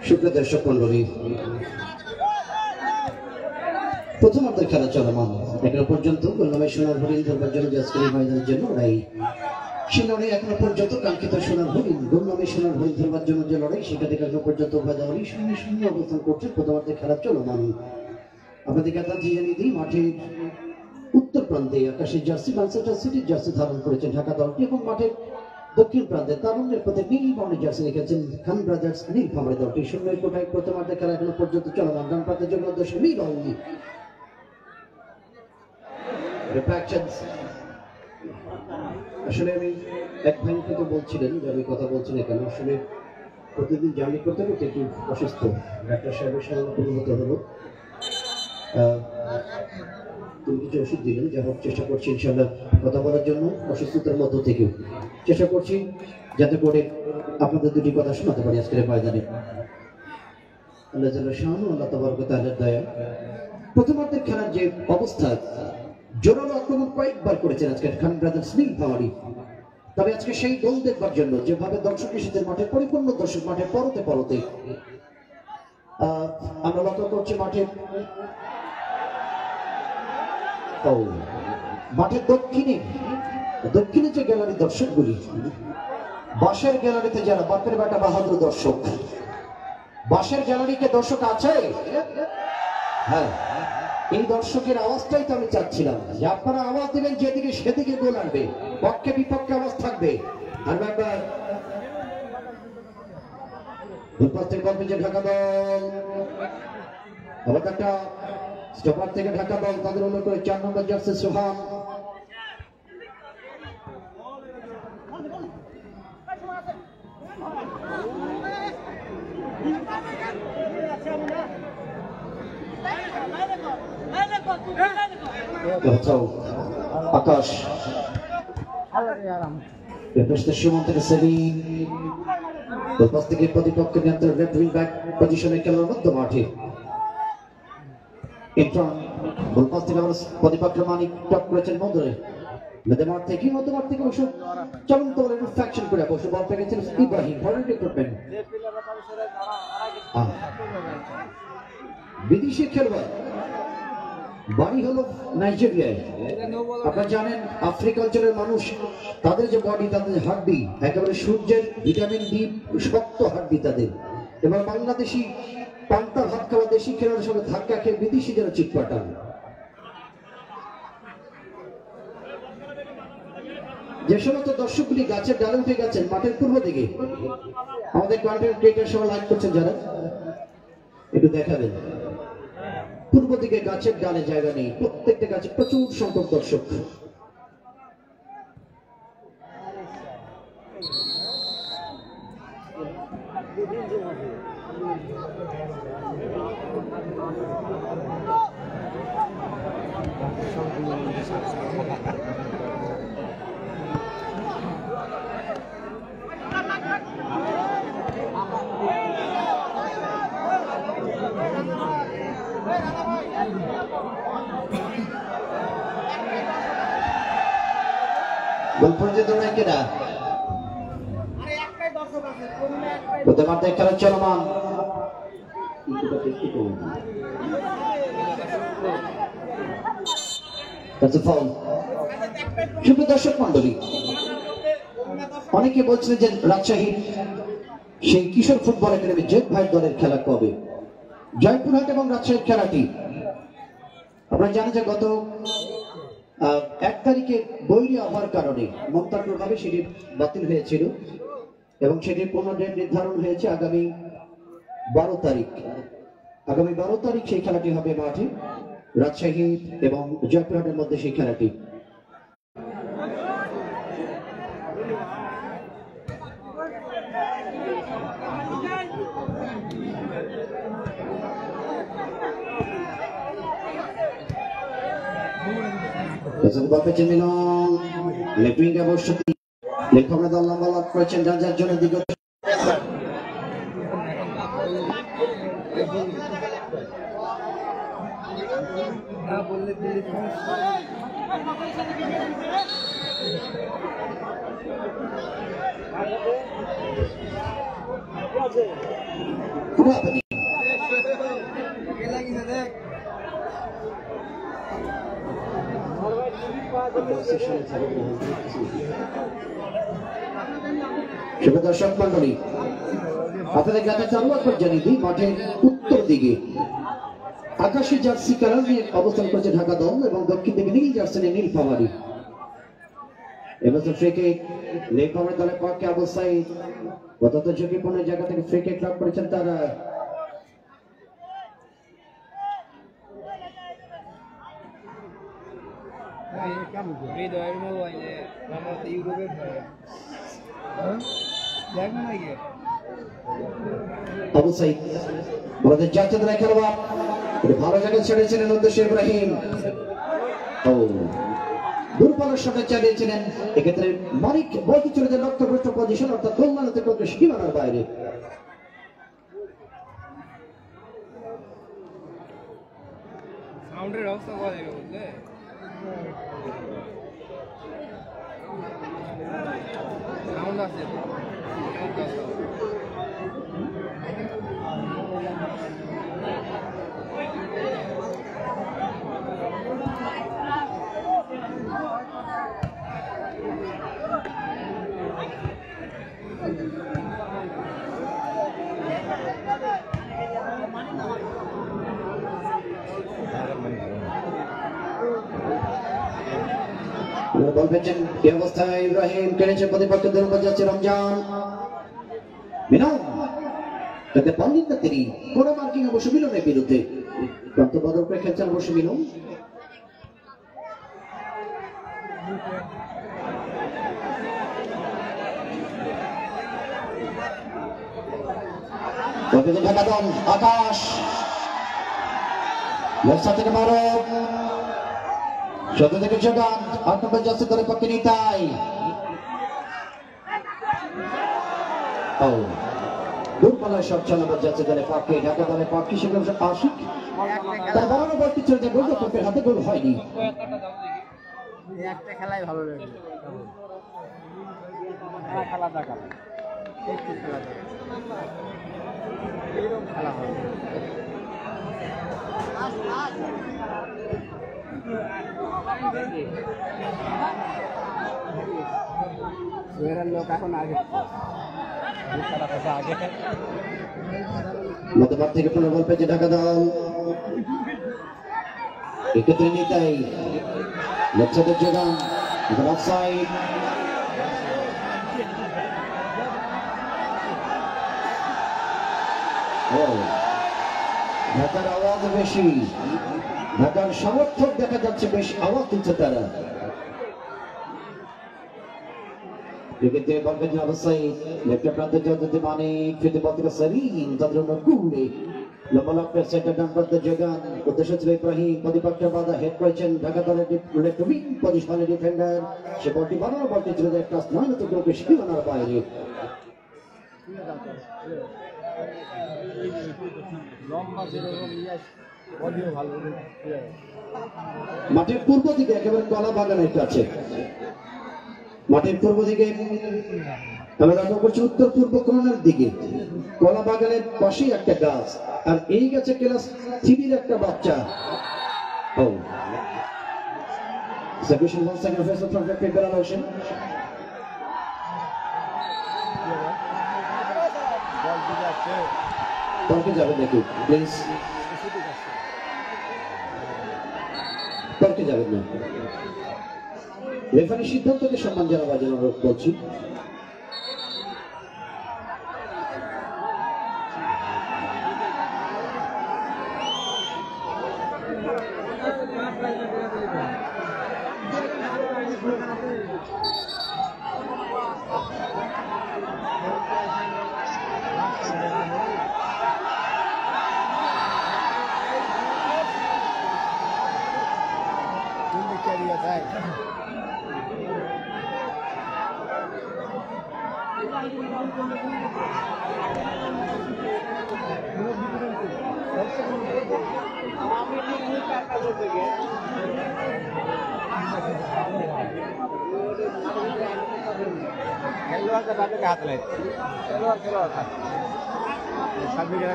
সুপ্রিয় দর্শক মন্ডলী, প্রথমার্ধের খেলা চলমান। এখনো পর্যন্ত কল্যাণের সোনার হরিণ ধরবার জন্য আজকের ময়দানের জন্য লড়াই, সে লড়াই এখনো পর্যন্ত কাঙ্ক্ষিত সোনার হরিণ কল্যাণের সোনার হরিণ ধরবার জন্য যে লড়াই, সেটা থেকে এখনো পর্যন্ত বাজাবাড়ি শূন্য শূন্য অবস্থান করছে। প্রথমার্ধের খেলা চলমান। আপনাদের কথা জানিয়ে দিই, মাঠের উত্তর প্রান্তে আকাশের জার্সি ম্যানচেস্টার সিটির জার্সি ধারণ করেছেন ঢাকা দলটি এবং মাঠের দক্ষিণ প্রান্তে তারুণ্যের প্রতি নীল বর্ণের জার্সি লিখেছেন খান ব্রাদার্স নীলফামারী দলটি। শূন্যের কোটায় প্রথমার্ধে খেলা এখনো পর্যন্ত চলমান। ডান প্রান্তে যোগ্য উদ্দেশ্য মিলন। আসলে আমি এক ভাই থেকে বলছিলেন যে আমি কথা বলছি না কেন, আসলে প্রতিদিন জার্নি করতে করতে একটু অসুস্থ, ডাক্তার সাহেবের সঙ্গে পরিণত হলো। তুমি কিছু ওষুধ দিলেন, যা হোক চেষ্টা করছি ইনশাল্লাহ কথা বলার জন্য অসুস্থতার মধ্য থেকেও চেষ্টা করছি যাতে করে আপনাদের দুটি কথা শোনাতে পারি আজকের ময়দানে। আল্লাহ জাল্লা শানু, আল্লাহ তাবারক ওয়া তাআলার দয়া। প্রথমার্ধের খেলার যে অবস্থা, জোরালো আক্রমণ কয়েকবার করেছেন আজকে খান ব্রাদার্স নীলফামারী। তবে আজকে সেই গোল দেখবার জন্য যেভাবে দর্শক এসেছে মাঠে, পরিপূর্ণ দর্শক মাঠে পরতে পরতে আমরা লক্ষ্য করছি মাঠের দক্ষিণে যে গ্যালারি দর্শকগুলি, বাঁশের গ্যালারিতে যারা বাপের বেটা বাহাদুর দর্শক, বাঁশের গ্যালারিকে দর্শক আছে। হ্যাঁ, এই দর্শকের আওয়াজটাই তো আমি চাচ্ছিলাম যে আপনারা আওয়াজ দেবেন যেদিকে সেদিকে গোল আসবে, পক্ষে বিপক্ষে আওয়াজ থাকবে। আর একবার ঢাকা দল, আবার একটা স্টপার থেকে ঢাকা দল, তাদের হলো করে 4 নম্বর জার্সি সোহান। আকাশ সুমন থেকে সেলিম, থেকে প্রতিপক্ষ নিয়ন্ত্রণ লেফট উইং ব্যাক পজিশনে খেলার মধ্য মাঠে প্রতিপক্ষ মানিক টপ করেছেন মধ্যে মধ্যমাঠ থেকে অবশ্য চলন্ত বলে ফ্যাকশন করে অবশ্য বল পেয়েছেন ইব্রাহিম। বিদেশি খেলোয়াড়, বাড়ি হলো নাইজেরিয়ায়। আপনারা জানেন আফ্রিকা অঞ্চলের মানুষ, তাদের যে বডি, তাদের হাড্ডি একেবারে সূর্যের ভিটামিন ডি শক্ত হাড্ডি তাদের। এবার বাংলাদেশি পান্তা ভাত খাওয়া দেশি খেলোয়াড়ের সঙ্গে ধাক্কা খেয়ে বিদেশি যেন চিৎপাটান। যে সমস্ত দর্শকগুলি গাছের ডালে উঠে গেছেন মাঠের পূর্ব দিকে, আমাদের কন্টেন্ট ক্রিয়েটর সহ লাইক করছেন যারা, একটু দেখাবেন পূর্ব দিকে গাছের ডালে জায়গা নেই, প্রত্যেকটা গাছে প্রচুর সংখ্যক দর্শক। খেলা চলমান, দর্শক মন্ডলী অনেকে বলছিলেন যে রাজশাহীর সেই কিশোর ফুটবল একাডেমি জেদ ভাই দলের খেলা কবে। জয়পুরহাট এবং রাজশাহীর খেলাটি আপনারা জানেন যে গত 1 তারিখে বৈরী আবহাওয়ার কারণে মন্তান্নভাবে সেটি বাতিল হয়েছিল এবং সেটির পুনঃ ডেট নির্ধারণ হয়েছে আগামী 12 তারিখ। আগামী 12 তারিখ সেই খেলাটি হবে মাঠে, রাজশাহী এবং জয়পুরহাটের মধ্যে সেই খেলাটি। করেছেন রাজার জন্য দিকে দর্শক মন্ডলী আপনাদের কাছে জানিয়ে দিই, মাঠের উত্তর দিকে আকাশী জার্সি কালার নিয়ে অবস্থান করেছে ঢাকা দল এবং দক্ষিণ দিকে নীল জার্সি নীলফামারী। এবার ফ্রি কিক নীলফামারী দলের পক্ষে আবু সাইদ অত্যন্ত ঝুঁকিপূর্ণ জায়গা থেকে ফ্রি কিক লাভ করেছেন তারা। আবু সাইদ আমাদের জাতীয় দলের খেলোয়াড় ভালো জায়গায় ছেড়েছিলেন উদ্দেশ্য ইব্রাহিম, দূরপাল্লার সঙ্গে চালিয়েছিলেন। এক্ষেত্রে মানিক বলতে চলে যায় লক্ষ্যভ্রষ্ট পজিশন, অর্থাৎ গোলমানতে পক্ষে সীমানার বাইরে। সাউন্ডের অবস্থা বলা যাবে বুঝলে সাউন্ড আছে বল পেয়েছেন কি অবস্থায় ইব্রাহিম কেড়েছে প্রতিপক্ষ দল যাচ্ছে রমজান মিলন তাতে পারলেন না তিনি। কোন মার্কিং অবশ্য মিলনের বিরুদ্ধে প্রান্ত বদল করে খেলছেন অবশ্য মিলন। আকাশ থেকে মারো শত থেকে যোগান ৮ নম্বর জার্সি দলের পক্ষে নিতাই। দূরপাল্লায় সব ৬ নম্বর জার্সি দলের পক্ষে ঢাকা দলের পক্ষে সেখানে আশিক তার বাড়ানো বলটি চলে যায় গোলরক্ষকের হাতে, গোল হয়নি। একটা খেলাই ভালো লাগে খেলা দেখা একটু খেলা এরকম খেলা হবে লোক এখন আগে মধ্যপাত থেকে পুনর্বল পেয়েছে ঢাকা দল। এক্ষেত্রে নিতাই লক্ষ্যদের যোগান অফসাইড। ঢাকার আওয়াজ বেশি, ঢাকার সমর্থক দেখা যাচ্ছে বেশ আওয়াজ তুলছে তারা। এক্ষেত্রে বলবেন অবশ্যই লেফট প্রান্তে যত মানিক ফিতে বল থেকে সরিন তাদের গুলে লম্বা লক্ষ্যের সেন্টার ডান প্রান্তে যোগান উদ্দেশ্য ছিল ইব্রাহিম, প্রতিপক্ষের বাধা হেড করেছেন ঢাকা দলের লেফট উইং পজিশনের ডিফেন্ডার। সে বলটি বানানো বলটি ছিল ক্লাস 9 থেকে ওকে সীমানার বাইরে। মাঠের পূর্ব দিকে একেবারে কলা বাগানের কাছে, মাঠের পূর্ব দিকে আমরা লক্ষ্য করছি উত্তর পূর্ব কোণের দিকে কলা বাগানের পাশেই একটা গাছ, আর এই গাছে ক্লাস 3 একটা বাচ্চা। তর্কে যাবেন নাকি প্লিজ, তর্কে যাবেন না। রেফারির সিদ্ধান্তকে সম্মান জানাবার জন্য অনুরোধ করছি।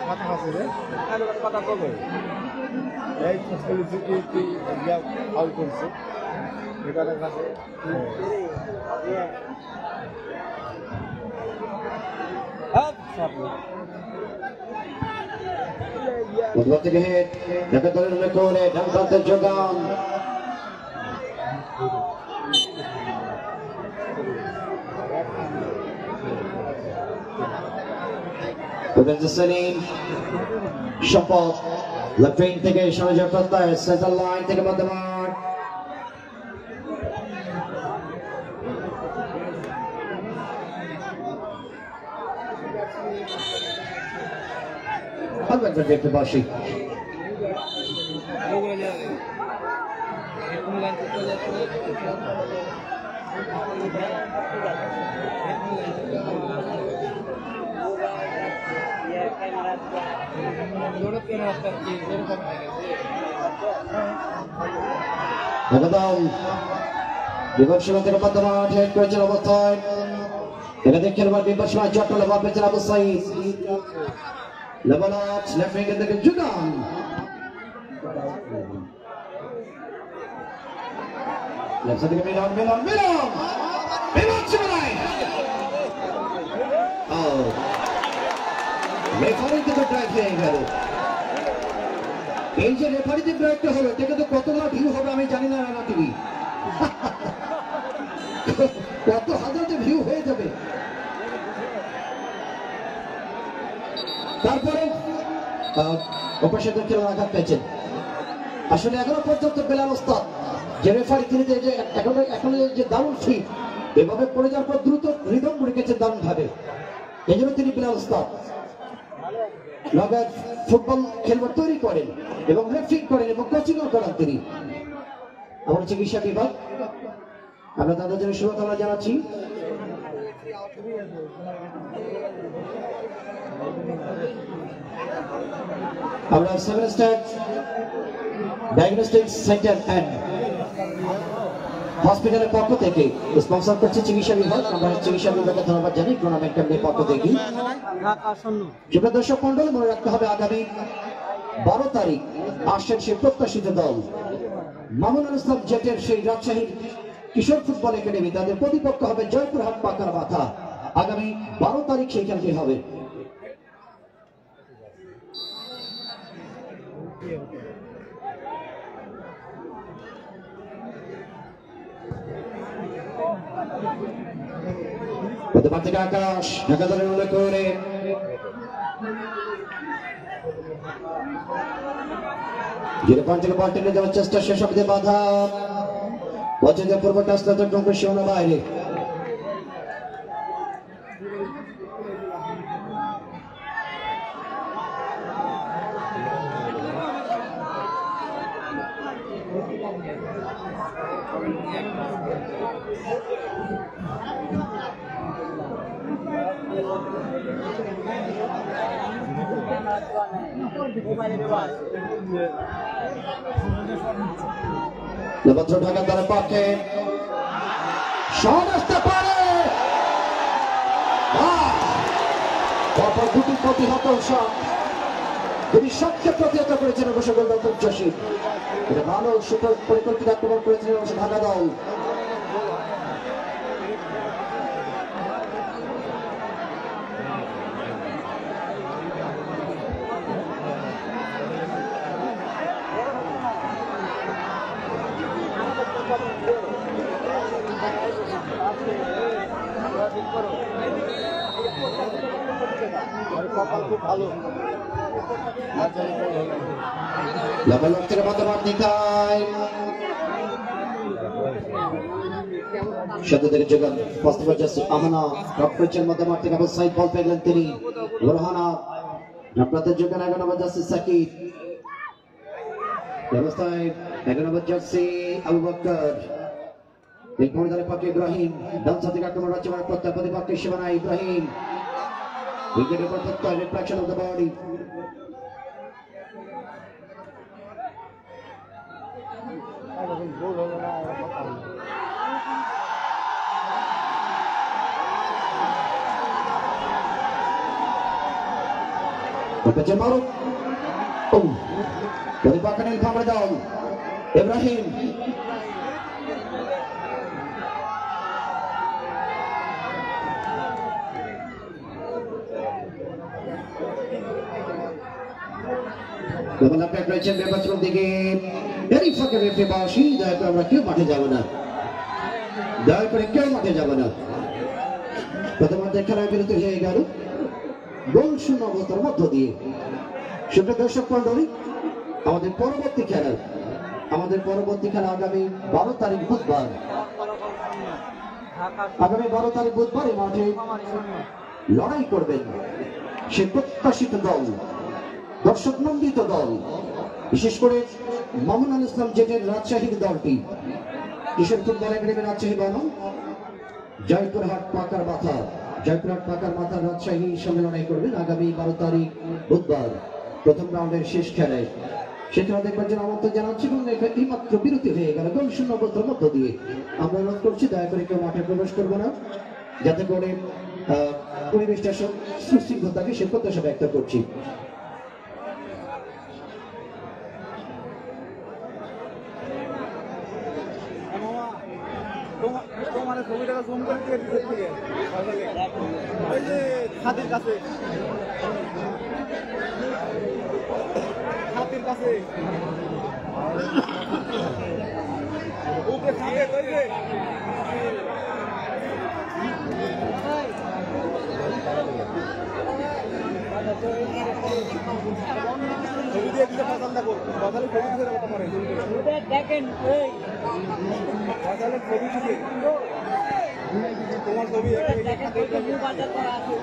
কথা হবে কথা বলবে এই ফাউল করছে এটার কাছে থেকে হেড ঢাকা দলের করে ডান প্রান্তের যোগান সেলিম সম্পদ লেফট উইং থেকে সরাসরি প্রত্যয় সেন্টার লাইন থেকে মধ্যমাঠ দেখতে পাচ্ছি একদম বিপদ সীমা থেকে মধ্যমাঠ হেড করেছেন অবস্থায় এখানে খেলবার বিপদ সীমায় চট্টলে বল পেয়েছেন Abu Saeed level up left wing থেকে জুগান লেফট সাইড থেকে মিলন বিপদ সীমায় রেফারি কিন্তু ড্রাইভ হয়ে গেল এই যে রেফারিতে ড্রাইভটা হলো এটা তো কতগুলো ভিউ হবে আমি জানি না রানা টিভি কত হাজারটা ভিউ হয়ে যাবে তারপরে অপারেশন খেলা আঘাত পেয়েছেন আসলে এখনো পর্যন্ত বেলাল ওস্তাদ যে রেফারি তিনি যে এখন যে দারুণ ফিট এভাবে পড়ে যাওয়ার পর দ্রুত রিদম রেখেছেন দারুণ ভাবে এই জন্য তিনি বেলাল ওস্তাদ ফুটবল খেলবার তৈরি করেন এবং রেফারিং করেন এবং কোচিংও করেন তিনি আমার চিকিৎসা বিভাগ আমরা তাদের জন্য শুভকামনা জানাচ্ছি আমরা seven star diagnostic center and হসপিটালের পক্ষ থেকে স্পন্সর করছে চিকিৎসা বিভাগ আমরা চিকিৎসা বিভাগকে ধন্যবাদ জানাই টুর্নামেন্ট ক্যাম্পের পক্ষ থেকে প্রিয় দর্শক মন্ডল মনে রাখতে হবে আগামী 12 তারিখ আসছেন সেই প্রত্যাশিত দল মামুনুল ইসলাম জেটের সেই রাজশাহীর কিশোর ফুটবল একাডেমি তাদের প্রতিপক্ষ হবে জয়পুরহাট পাকার মাথা আগামী 12 তারিখ সেই খেলটি হবে থেকে আকাশ ঢাকা দলের উল্লেখ করে বল টেনে দেওয়ার চেষ্টা শেষ অবধি বাধা পছন্দের পূর্ব টাস্তার সীমানা বাইরে ঢাকা দলের পক্ষে শট আসতে পারে দুটি প্রতিহত শট দুটি শটকে প্রতিহত করেছেন অবশ্য গোলরক্ষক জসিম এটা ভালো পরিকল্পিত আক্রমণ করেছিলেন অবশ্য ঢাকা দল তিনি আপনাদের যোগান 11 নম্বর জার্সি সাকিব ব্যবস্থায় 11 নম্বর জার্সি আবু বকর ইব্রাহিম ডান সাইড থেকে আক্রমণ হচ্ছে প্রতিপক্ষের সীমানা ইব্রাহিম উইকেটের উপর প্রত্যয় reflection of the body Ibrahim দিকে দয়া করে আমরা কেউ মাঠে যাবো না দয়া করে কেউ মাঠে যাবো না প্রথমার্ধের খেলায় বিরতি হয়ে গেল গোল শূন্য অবস্থার মধ্য দিয়ে। সেটা দর্শক মণ্ডলী, আমাদের পরবর্তী খেলা আগামী 12 তারিখ বুধবার। আগামী 12 তারিখ বুধবার এই মাঠে লড়াই করবেন সে প্রত্যাশিত দল, দর্শক নন্দিত দল, বিশেষ করে মামুন আল ইসলাম জেটের রাজশাহীর দলটি, কিশোর ফুটবল একাডেমি রাজশাহী বনাম জয়পুরহাট পাকার মাথা রাজশাহীর সঙ্গে লড়াই করবেন আগামী 12 তারিখ বুধবার প্রথম রাউন্ডের শেষ খেলায়। সে খেলা দেখবার জন্য আমন্ত্রণ জানাচ্ছি এবং এই মাত্র বিরতি হয়ে গেল গোল শূন্য অবস্থার মধ্য দিয়ে। আমরা অনুরোধ করছি দয়া করে কেউ মাঠে প্রবেশ করবো না, যাতে করে পরিবেশটা সুশৃঙ্খল থাকে সে প্রত্যাশা ব্যক্ত করছি। তোমার ছবিটাকে জুম করে দিয়ে দিতে থেকে ওই যে ছাদের কাছে ওকে ছাদে ওই যে ছবি দিয়ে দিতে পছন্দ করো, বাজারে ছবি দিয়ে কথা পারে দেখেন এই বাজারে ছবি দিতে তোমার ছবি বাজার করা আছে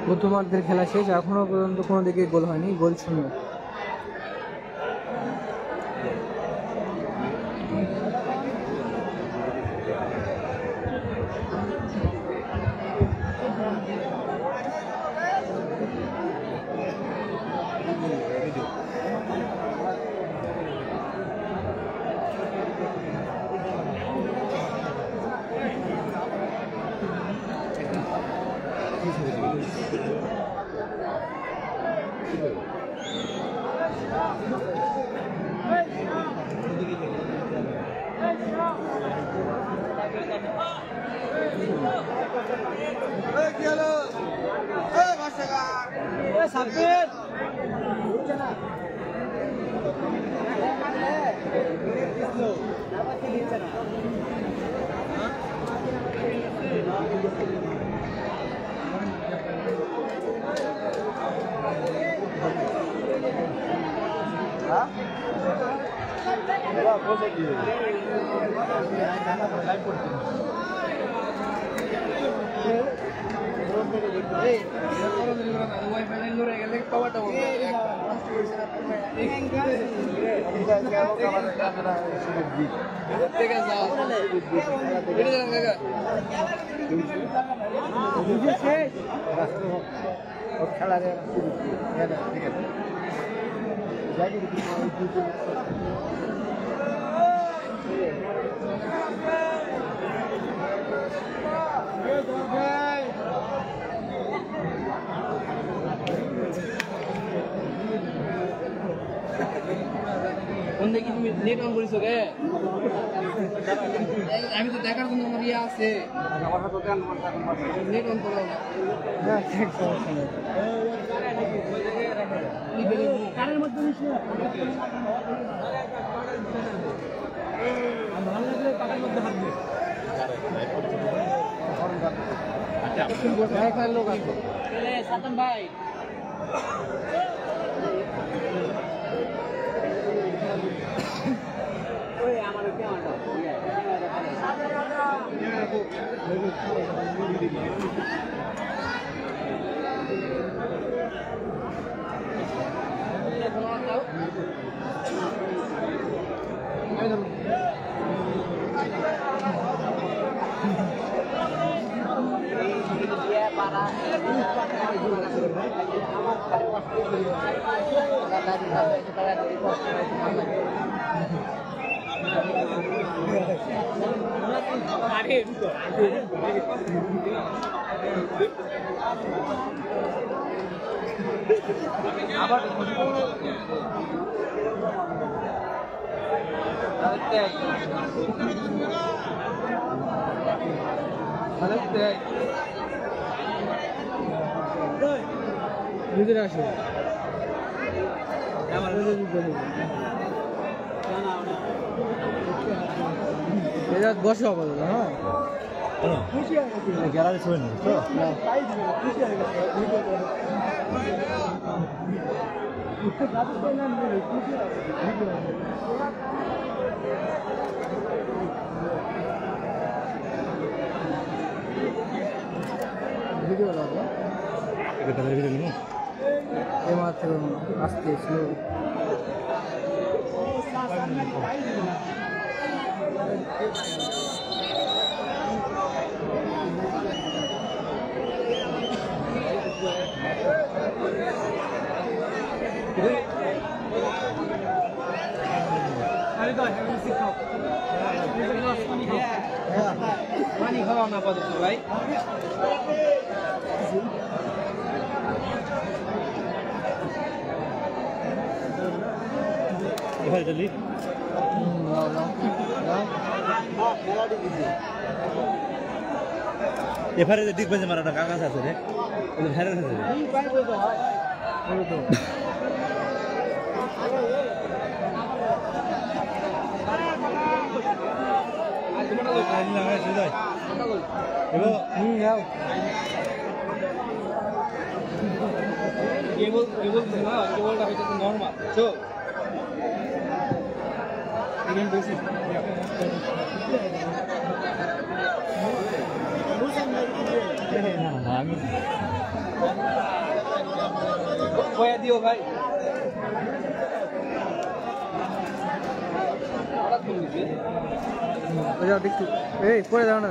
প্রথমার্ধের খেলা শেষ, এখনো পর্যন্ত কোনো দিকে গোল হয়নি, গোল শূন্য। নেট অন করিস রে, আমি তো দেখার জন্য আমার ইয়ে আছে, নেট অন করো না। কারের মধ্যে ভালো লাগলে পাকার মধ্যে হাত দিয়ে লোক আছে সাতন ভাই। ভিতরে আসো বসো আপাতত হ্যাঁ গ্যালারি ছবি নেই তো ভিডিও লাগবে এইমাত্র আসতে স্লো পানি খাওয়া না পাবো ভাই এবার জলদি এবারে যে ডিগবাজে মারাটা কাগজ আছে রে ওই ভাইরাল আছে রে কেবলটা হচ্ছে নর্মাল তো কয়া দিও ভাই একটু এই পরে দাও না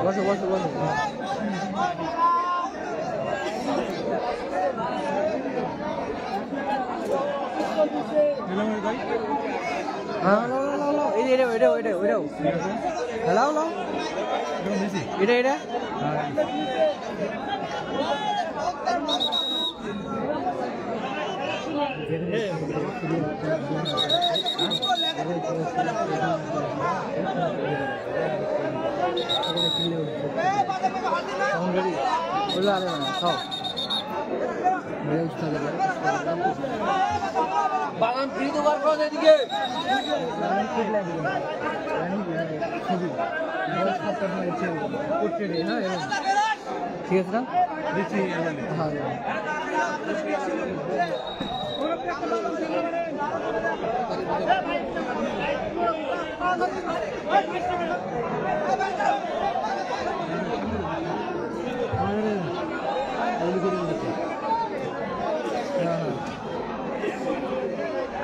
বসো বসো বসো হ্যাঁ এটা হ্যালো এটা বাগান ফ্রি তো বার করো এদিকে ঠিক আছে না হ্যাঁ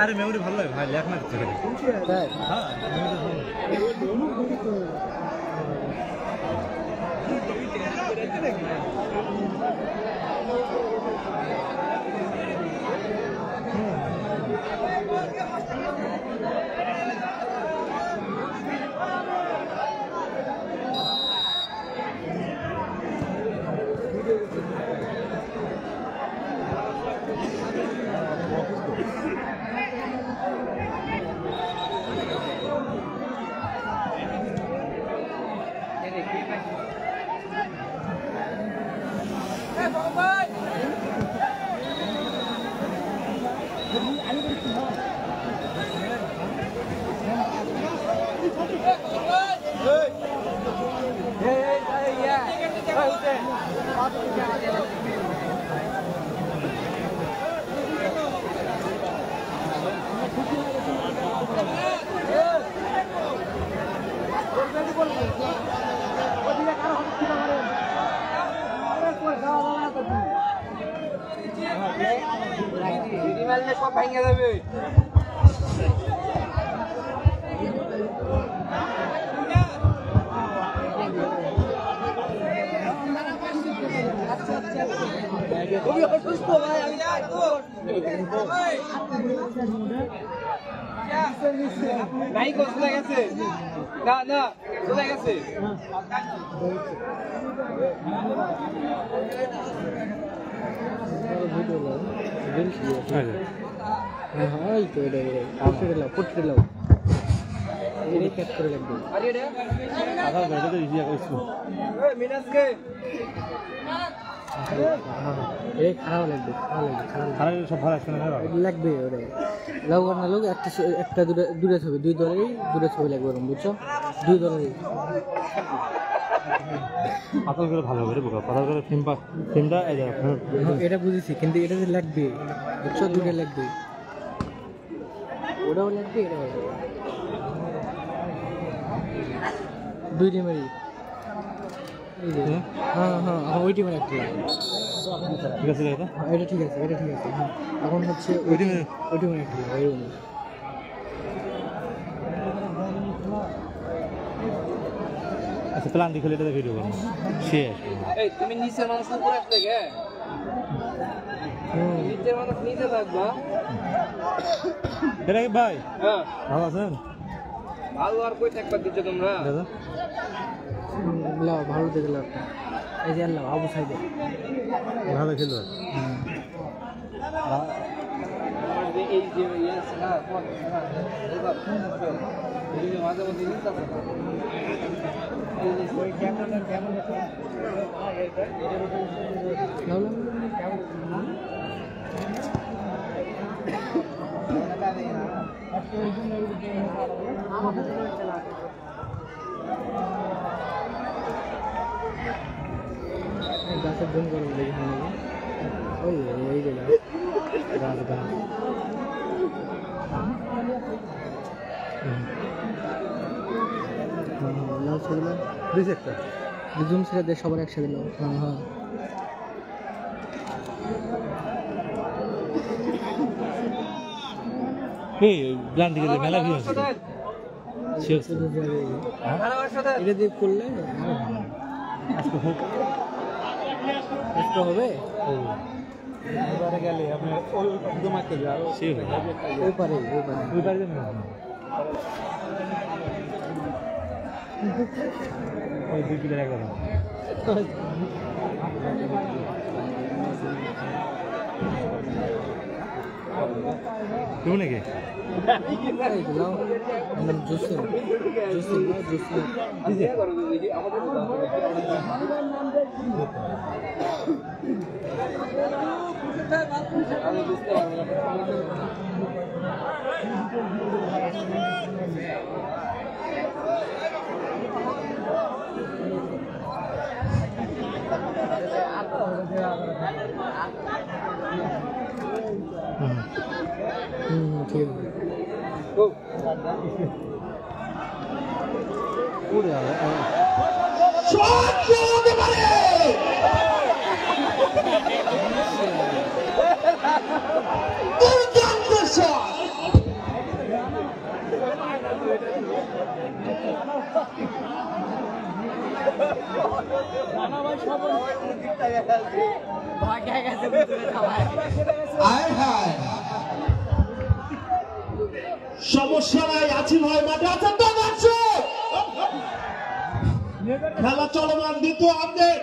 আরে মেমোরি ভালো লাগে ভাই লেখ না কিছু তাই হ্যাঁ মেমোরি ভালো সব ভেঙে যাবে খুবই অসুস্থ ভাই আমি নাই চলে গেছে না না চলে গেছে লাগবে লোক একটা দূরে ছবি দুই দলেরই দূরে ছবি লাগবে বুঝছো দুই দলেরই পাতাল করে ভালো করে বোকা পাতাল করে ফিল্মটা এটা বুঝেছি কিন্তু এটা যে লাগবে বুঝছো দুটো লাগবে ওটাও লাগবে এটাও লাগবে দুই টিমেরই হ্যাঁ হ্যাঁ ওই টিমের একটা ঠিক আছে এটা এটা ঠিক আছে হ্যাঁ এখন হচ্ছে ওই টিমের একটা এরকম আচ্ছা প্ল্যান দিয়ে খেলে এটা ভিডিও করবো শেষ এই তুমি নিচের মানুষ উপরে আসতে গে নিচের মানুষ নিচে থাকবা এটা কি ভাই হ্যাঁ ভালো আছেন ভালো আর কই থাকবা দিচ্ছ তোমরা দাদা লাও ভালো দেখে লাও এই যে আল্লাহ আবু সাইদে ভালো খেলো আমার যে এই যে ইয়ে আছে না কোন না এবার এই যে মাঝে মধ্যে নিতে আছে এই যে ওই ক্যামেরা লাও গাছের গুণ করে দেখে ওই এই যে গাছ গাছ লাউ ছেড়ে দিস একটা জুম ছেড়ে দিয়ে সবার একসাথে লাও হ্যাঁ হ্যাঁ এই প্ল্যান দিয়ে মেলা ভিউ আছে শেষ এটা দিয়ে করলে আজকে হোক একটু হবে এবারে গেলে আপনি ওই জমাতে যাও সে ওই পারে ওই পারে যাবেন ওই দুই কিলো একদম কেউ নাকি জুসিন ঠিক আছে পুরো সমস্যা নাই আছি ভাই মাঠে আছে তো দর্শক খেলা চলমান দ্বিতীয় আপডেট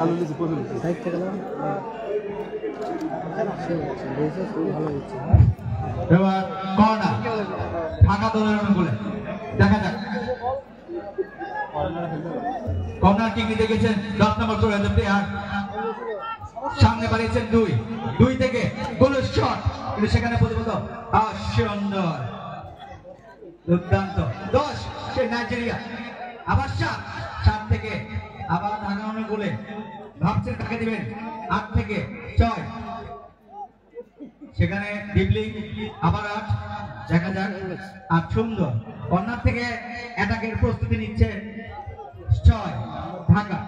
আলু লিচু প্রচুর সাইড থেকে ভালো হচ্ছে এবার কর্নার ফাঁকা দলের অনুকূলে দেখা যাক কর্নার কিক দেখেছেন 10 নম্বর করে প্লেয়ার সামনে বাড়িয়েছেন 2 থেকে গোলের শট, কিন্তু সেখানে প্রতিবন্ধ সুন্দর দুর্দান্ত 10 সে নাইজেরিয়া, আবার 7 থেকে আবার ঢাকানোর গোলে ভাবছেন কাকে দিবেন, 8 থেকে 6 সেখানে ডিবলি, আবার 8 দেখা যাক। আর সুন্দর কর্নার থেকে অ্যাটাকের প্রস্তুতি নিচ্ছে 6 ঢাকা।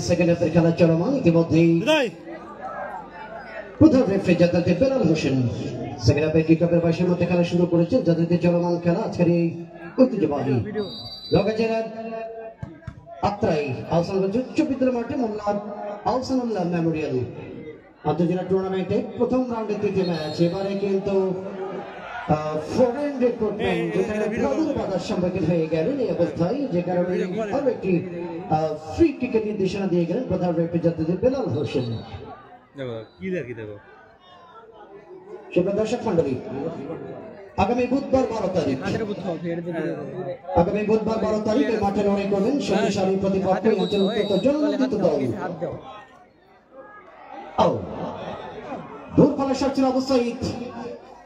সেকেন্ড হাফের খেলা চলমান, ইতিমধ্যেই প্রধান রেফারি জাদাতে বেলাল হোসেন সেকেন্ড হাফের কিকঅফের 22-এর মধ্যে খেলা শুরু করেছে। জাদাতে চলমান খেলা আজকের এই ঐতিহ্যবাহী নওগাঁ জেলার আত্রাই আহসানগঞ্জ উচ্চ বিদ্যালয় মাঠে মোল্লার আহসানুল্লাহ মেমোরিয়াল আন্তর্জেলা টুর্নামেন্টে প্রথম রাউন্ডের তৃতীয় ম্যাচ। এবারে কিন্তু ফরেন রিক্রুটমেন্ট বাধার সম্মুখীন হয়ে গেলেন এই অবস্থায়, যে কারণে আরো একটি ফ্রি কিকের নির্দেশনা দিয়ে গেলেন প্রধান রেফারি জাদাতে বেলাল হোসেন। দর্শক মন্ডলী, আগামী বুধবার 12 তারিখ মাঠে লড়াই করবেন শক্তিশালী প্রতিপক্ষ জনমন্ডিত দল দূর ফলের সবচেয়ে অবস্থায়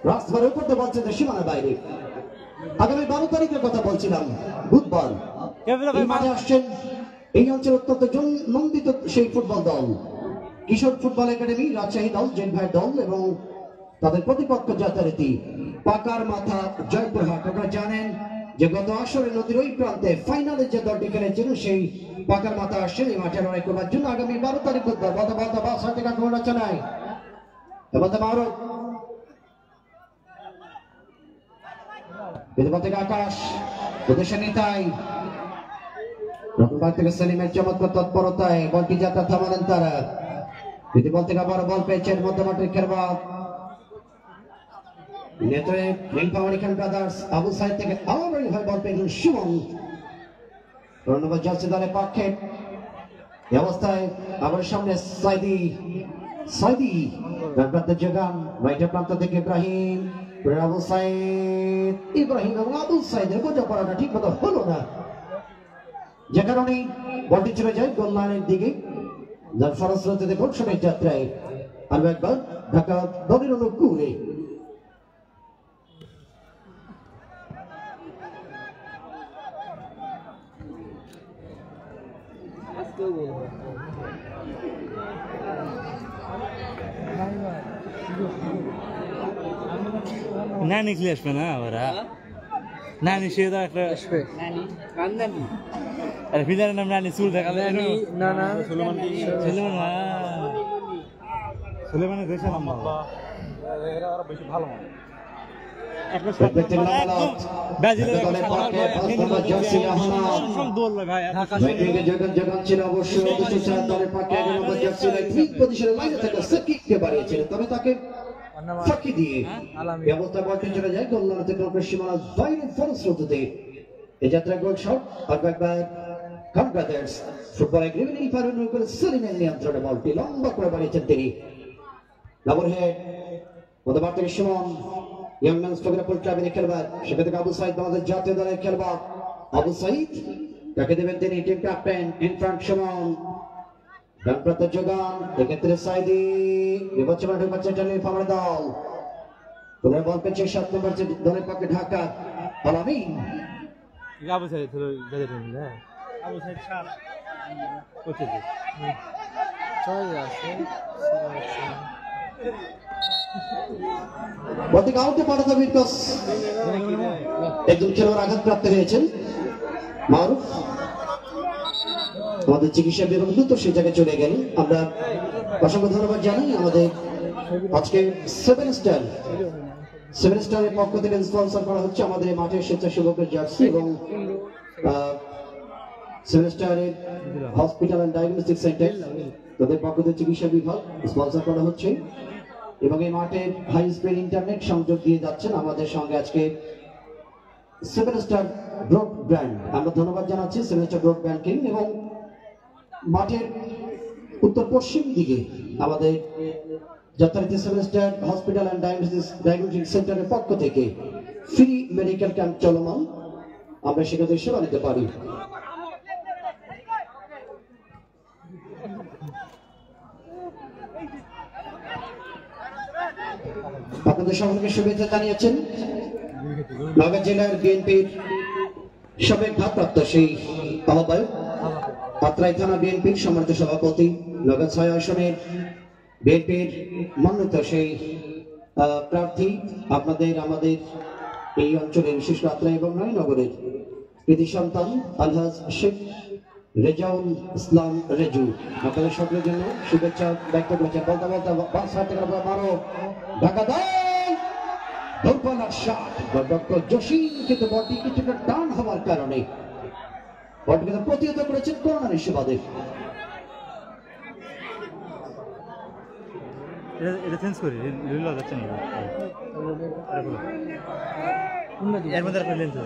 রাস্তার উপর দিয়ে বলছেন সীমানার বাইরে। আগামী 12 তারিখের কথা বলছিলাম, বুধবার এই মাঠে আসছেন এই অঞ্চলের অত্যন্ত জনমন্ডিত সেই ফুটবল দল কিশোর ফুটবল একাডেমি, রাজশাহী দল, জেন ভাইয়ের দল এবং তাদের প্রতিপক্ষ যথারীতি পাকার মাথা জয়পুরহাট। আপনারা জানেন যে গত আসরে নদীর ওই প্রান্তে ফাইনালে যে দলটি খেলেছিল সেই পাকার মাথা আসছেন এই মাঠে লড়াই করবার জন্য আগামী 12 তারিখ বুধবার। বাস হাতে কাকে রচনায় থেকে আকাশ উদ্দেশ্যে নিতাই রকমবার থেকে সেলিমের চমৎকার তৎপরতায় বলটি যাত্রা থামালেন তারা। বল থেকে আবার বল পেয়েছেন মধ্যমাঠের খেলোয়াড় নেত্রে নীলফামারী খান ব্রাদার্স আবু সাইদ থেকে আবার হয় বল পেয়েছেন সুমন। ধন্যবাদ জার্সি দলের পক্ষে এই অবস্থায় আবার সামনে সাইদি যোগান রাইটের প্রান্ত থেকে ইব্রাহিম আবু সাইদ এবং আবু সাইদের বোঝাপড়াটা ঠিক মতো হলো না, যে কারণে বলটি চলে যায় গোল লাইনের দিকে, যার ফলশ্রুতিতে ঘোষণের যাত্রায় আরো একবার ঢাকা দলের অনুকূলে নানি খেলে আসবে না ওরা, নানি সে তো একটা আসবে, আরে ফিদারের নাম নানি, চুল দেখালে না সুলেমানের দেশে নাম এরা বেশি ভালো মানে তবে তাকে ফাঁকি দিয়ে ব্যবস্থা বলতে চলে যায় গোললাইন থেকে সীমানার বাইরে ফলশ্রুতিতে এই যাত্রা গোল শট আর একবার খান ব্রাদার্স ফুটবল এগ্রিমেন্ট ফারুন করে সেলিমের নিয়ন্ত্রণে বলটি লম্বা করে বাড়িয়েছেন তিনি। লাভর হেড মধ্যমাঠ থেকে সুমন ইয়াং ম্যানস ফটোগ্রাফার ক্লাবের খেলোয়াড়, সেখান থেকে আবু সাইদ আমাদের জাতীয় দলের খেলোয়াড় আবু সাইদ, তাকে দেবেন তিনি টিম ক্যাপ্টেন ইনফ্রান্ট সুমন। ডানপ্রান্ত যোগান এক্ষেত্রে সাইদি বিপজ্জনক ঢুকাচ্ছে নীলফামারী দল, তোমরা বল পেয়েছে 7 নম্বর দলের পক্ষে ঢাকা আলামিন। আবু সাইদ আবু সাইদ সার কোথায় চলে আসে বলতে আউটে পাঠাতে বিকজ একজন খেলোয়াড় আঘাতপ্রাপ্ত হয়েছেন মারুফ। আমাদের চিকিৎসা বিভাগ দ্রুত সেই জায়গায় চলে গেলেন। আমরা অসংখ্য ধন্যবাদ জানাই আমাদের আজকে সেভেন স্টারের পক্ষ থেকে স্পন্সর করা হচ্ছে আমাদের মাঠের স্বেচ্ছাসেবকের জার্সি এবং সেভেন স্টারের হসপিটাল অ্যান্ড ডায়াগনস্টিক সেন্টার তাদের পক্ষ থেকে চিকিৎসা বিভাগ স্পন্সর করা হচ্ছে এবং এই মাঠে হাই স্পিড ইন্টারনেট সংযোগ দিয়ে যাচ্ছেন আমাদের সঙ্গে আজকে সেভেন স্টার ব্রডব্যান্ড। আমরা ধন্যবাদ জানাচ্ছি সেভেন স্টার ব্রডব্যান্ডকে এবং মাঠের উত্তর পশ্চিম দিকে আমাদের যথারীতি seven star hospital and diagnostic সেন্টারের পক্ষ থেকে ফ্রি মেডিকেল ক্যাম্প চলমান, আমরা সেখানে সেবা নিতে পারি। আপনাদের সকলকে শুভেচ্ছা জানিয়েছেন নওগাঁ জেলার বিএনপির সাবেক ভারপ্রাপ্ত সেই আহ্বায়ক, আত্রাই থানা বিএনপির সম্মানিত সভাপতি, নওগাঁ ৬ আসনের বিএনপির মনোনীত সেই প্রার্থী, আপনাদের আমাদের এই অঞ্চলের বিশেষ করে আত্রাই এবং নয়নগরের কৃতি সন্তান আলহাজ শেখ রেজাউল ইসলাম রেজু, আপনাদের সকলের জন্য শুভেচ্ছা ব্যক্ত করেছেন। বলতে বলতে বাস হাতে মারো ঢাকা দেয় দৌড়পালার শট, ডক্টর জসিম কিন্তু বলটি কিছুটা টান হওয়ার কারণে বলটি কিন্তু প্রতিহত করেছেন করোনার সুবাদে। এটা চেঞ্জ করি রিল যাচ্ছে না এর মধ্যে রাখলে lens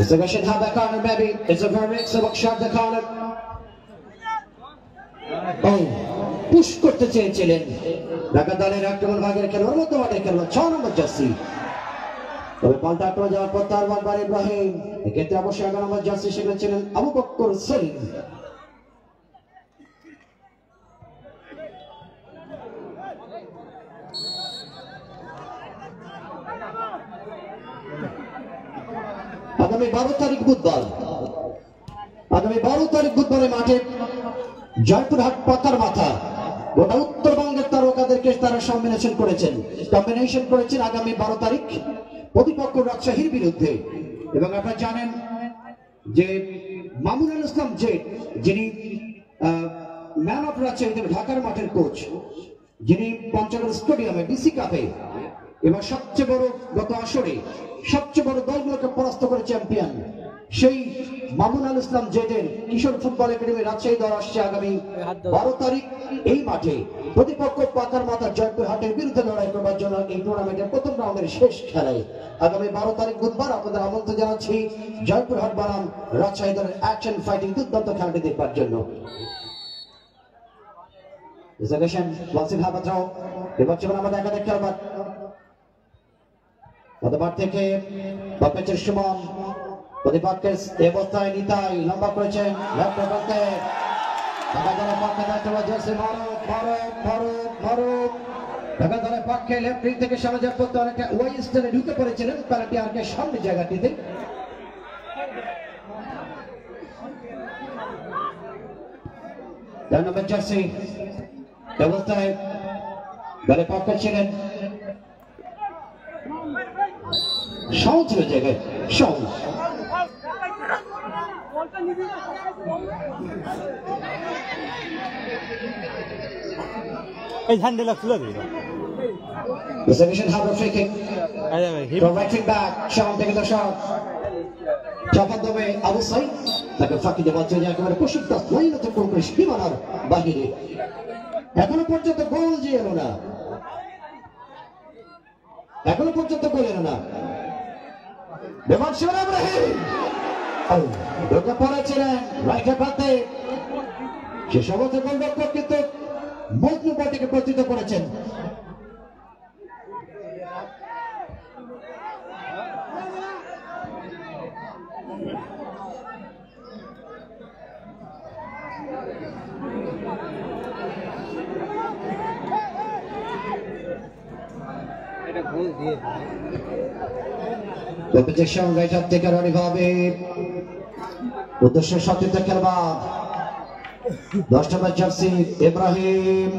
It's a question how that corner maybe it's a very mix of shot the corner. Oh, push করতে চেয়েছিলেন ঢাকা দলের আক্রমণ ভাগের খেলোয়াড় মধ্যমাঠের খেলোয়াড় 6 নম্বর জার্সি, তবে পাল্টা আক্রমণ যাওয়ার পর তার বারবার ইব্রাহিম, এক্ষেত্রে অবশ্যই 11 নম্বর জার্সি সেখানে ছিলেন আবু বকর সেলিম। আগামী 12 তারিখ বুধবারে মাঠে জয়পুরহাট পাতার মাথা গোটা উত্তরবঙ্গের তারকাদেরকে তারা কম্বিনেশন করেছেন আগামী 12 তারিখ প্রতিপক্ষ রাজশাহীর বিরুদ্ধে। এবং আপনারা জানেন যে মামুনুল ইসলাম জেট, যিনি ম্যান অফ রাজশাহী ঢাকার মাঠের কোচ, যিনি পঞ্চগড় স্টেডিয়ামে ডিসি কাপে এবার সবচেয়ে বড় গত আসরে সবচেয়ে বড় দলগুলোকে পরাস্ত করে চ্যাম্পিয়ন, সেই মামুনুল ইসলাম জেডের কিশোর ফুটবল একাডেমি রাজশাহী দল আসছে আগামী 12 তারিখ এই মাঠে প্রতিপক্ষ পাতার মাথা জয়পুরহাটের বিরুদ্ধে লড়াই করবার জন্য এই টুর্নামেন্টের প্রথম রাউন্ডের শেষ খেলায় আগামী 12 তারিখ বুধবার আপনাদের আমন্ত্রণ জানাচ্ছি জয়পুরহাট বনাম রাজশাহী দলের অ্যাকশন ফাইটিং দুর্দান্ত খেলাটি দেখবার জন্য। আমাদের একাধিক খেলোয়াড় প্রতিপাত থেকে বাপেচের সুমন, প্রতিপাতকে অবস্থায় নিতাই লম্বা করেছেন ঢাকা দলের পক্ষে লেফট উইং থেকে সামনে যাওয়ার পথে অনেকটা ওয়েস্টার্নে ঢুকে পড়েছিলেন পেনাল্টি আর্কের সামনে জায়গাটিতে। নম্বর জার্সি অবস্থায় দলের পক্ষে ছিলেন সহজ ছিল জায়গায় সহজ এই হ্যান্ডেল খুলে দিই The submission have a free kick. From right wing back, Sean taking the shot. Chop on the way, outside. Like a fucking devote চলে যায় একেবারে প্রশিক্ষিত লাইন হতে কোন করে সীমানার বাহিরে। এখনো পর্যন্ত গোল যে এলো না, এখনো পর্যন্ত গোল এলো না। দেওয়ান শিবন ইব্রাহিম ঢোকে পড়েছিলেন রাইটের প্রান্তে, সে সমস্ত গোলরক্ষক কিন্তু মজনু বলটিকে প্রতিহত করেছেন। এটা গোল দিয়ে প্রজেকশন রাইট আপ থেকে রনি ভাবে উদ্দেশ্য সতীর্থ খেলোয়াড় 10 নম্বর জার্সি ইব্রাহিম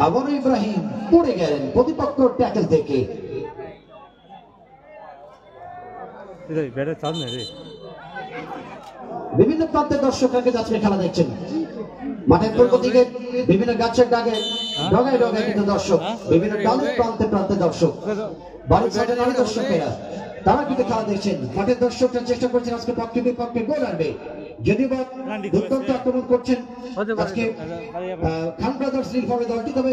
আবার ইব্রাহিম পড়ে গেলেন প্রতিপক্ষ ট্যাকল থেকে। বিভিন্ন প্রান্তের দর্শকরা যাচ্ছেন খেলা দেখছেন, মাঠের পূর্ব দিকে বিভিন্ন গাছের ডগায় ডগায় কিন্তু দর্শক, বিভিন্ন প্রান্তে প্রান্তে দর্শক, বাড়ির সাইডে নারী দর্শকেরা তারা কিন্তু খেলা দেখছেন। মাঠের দর্শকরা চেষ্টা করছেন আজকে পক্ষে বিপক্ষে গোল আনবে, যদিও বা দুর্দান্ত আক্রমণ করছেন আজকে খান ব্রাদার্স নীলফামারী দলটি, তবে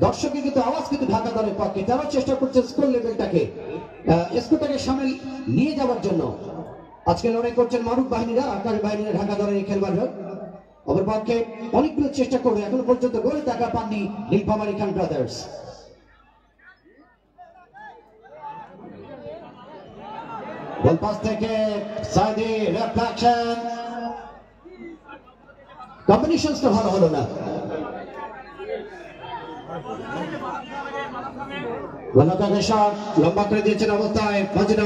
দর্শকের কিন্তু আওয়াজ কিন্তু ঢাকা দলের পক্ষে, তারাও চেষ্টা করছেন স্কোর লেভেলটাকে স্কোরটাকে সামনে নিয়ে যাওয়ার জন্য। আজকে লড়াই করছেন মারুফ বাহিনীরা, আকাশ বাহিনীরা, ঢাকা দলের এই খেলোয়াড়রা। অপরপক্ষে অনেকগুলো চেষ্টা করবে, এখনো পর্যন্ত গোল দেখা পাননি নীলফামারী খান ব্রাদার্স। বল পাস থেকে সাইদে রিফ্লেকশন, কম্বিনেশনসটা ভালো হলো না। গণতান্ত্রিক শট লম্বা করে দিয়েছেন অবস্থায় ফাজিল।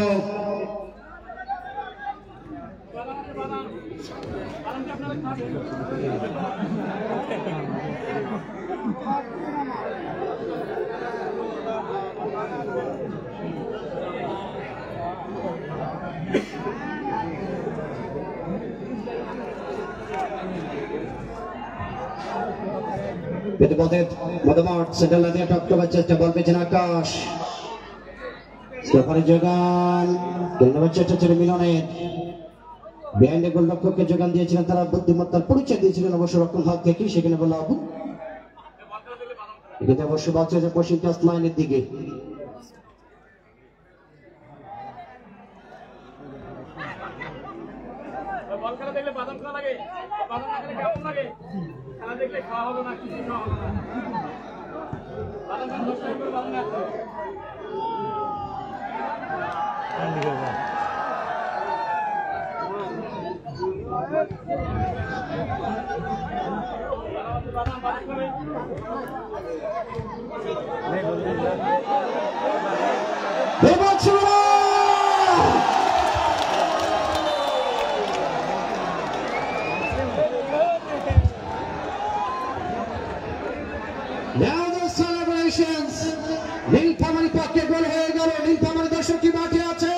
মধ্যমাঠ সেন্টার লাইনে টপ করার চেষ্টা, বল পেয়েছেন আকাশ, স্টেফানের যোগান, কেন্দ্রের চেষ্টা ছিল মিলনের, বিহাইন্ডে গোলরক্ষককে যোগান দিয়েছিলেন তারা, বুদ্ধিমত্তার পরিচয় দিয়েছিলেন অবশ্য রক্ষণ ভাগ থেকে, সেখানে বলল আবু এখানে অবশ্য বাচ্চা যে পশ্চিম টাচ লাইনের দিকে। Now the celebrations. নীলফামারী পক্ষে গোল হয়ে গেল, নীলফামারী দর্শক কি মাঠে আছে?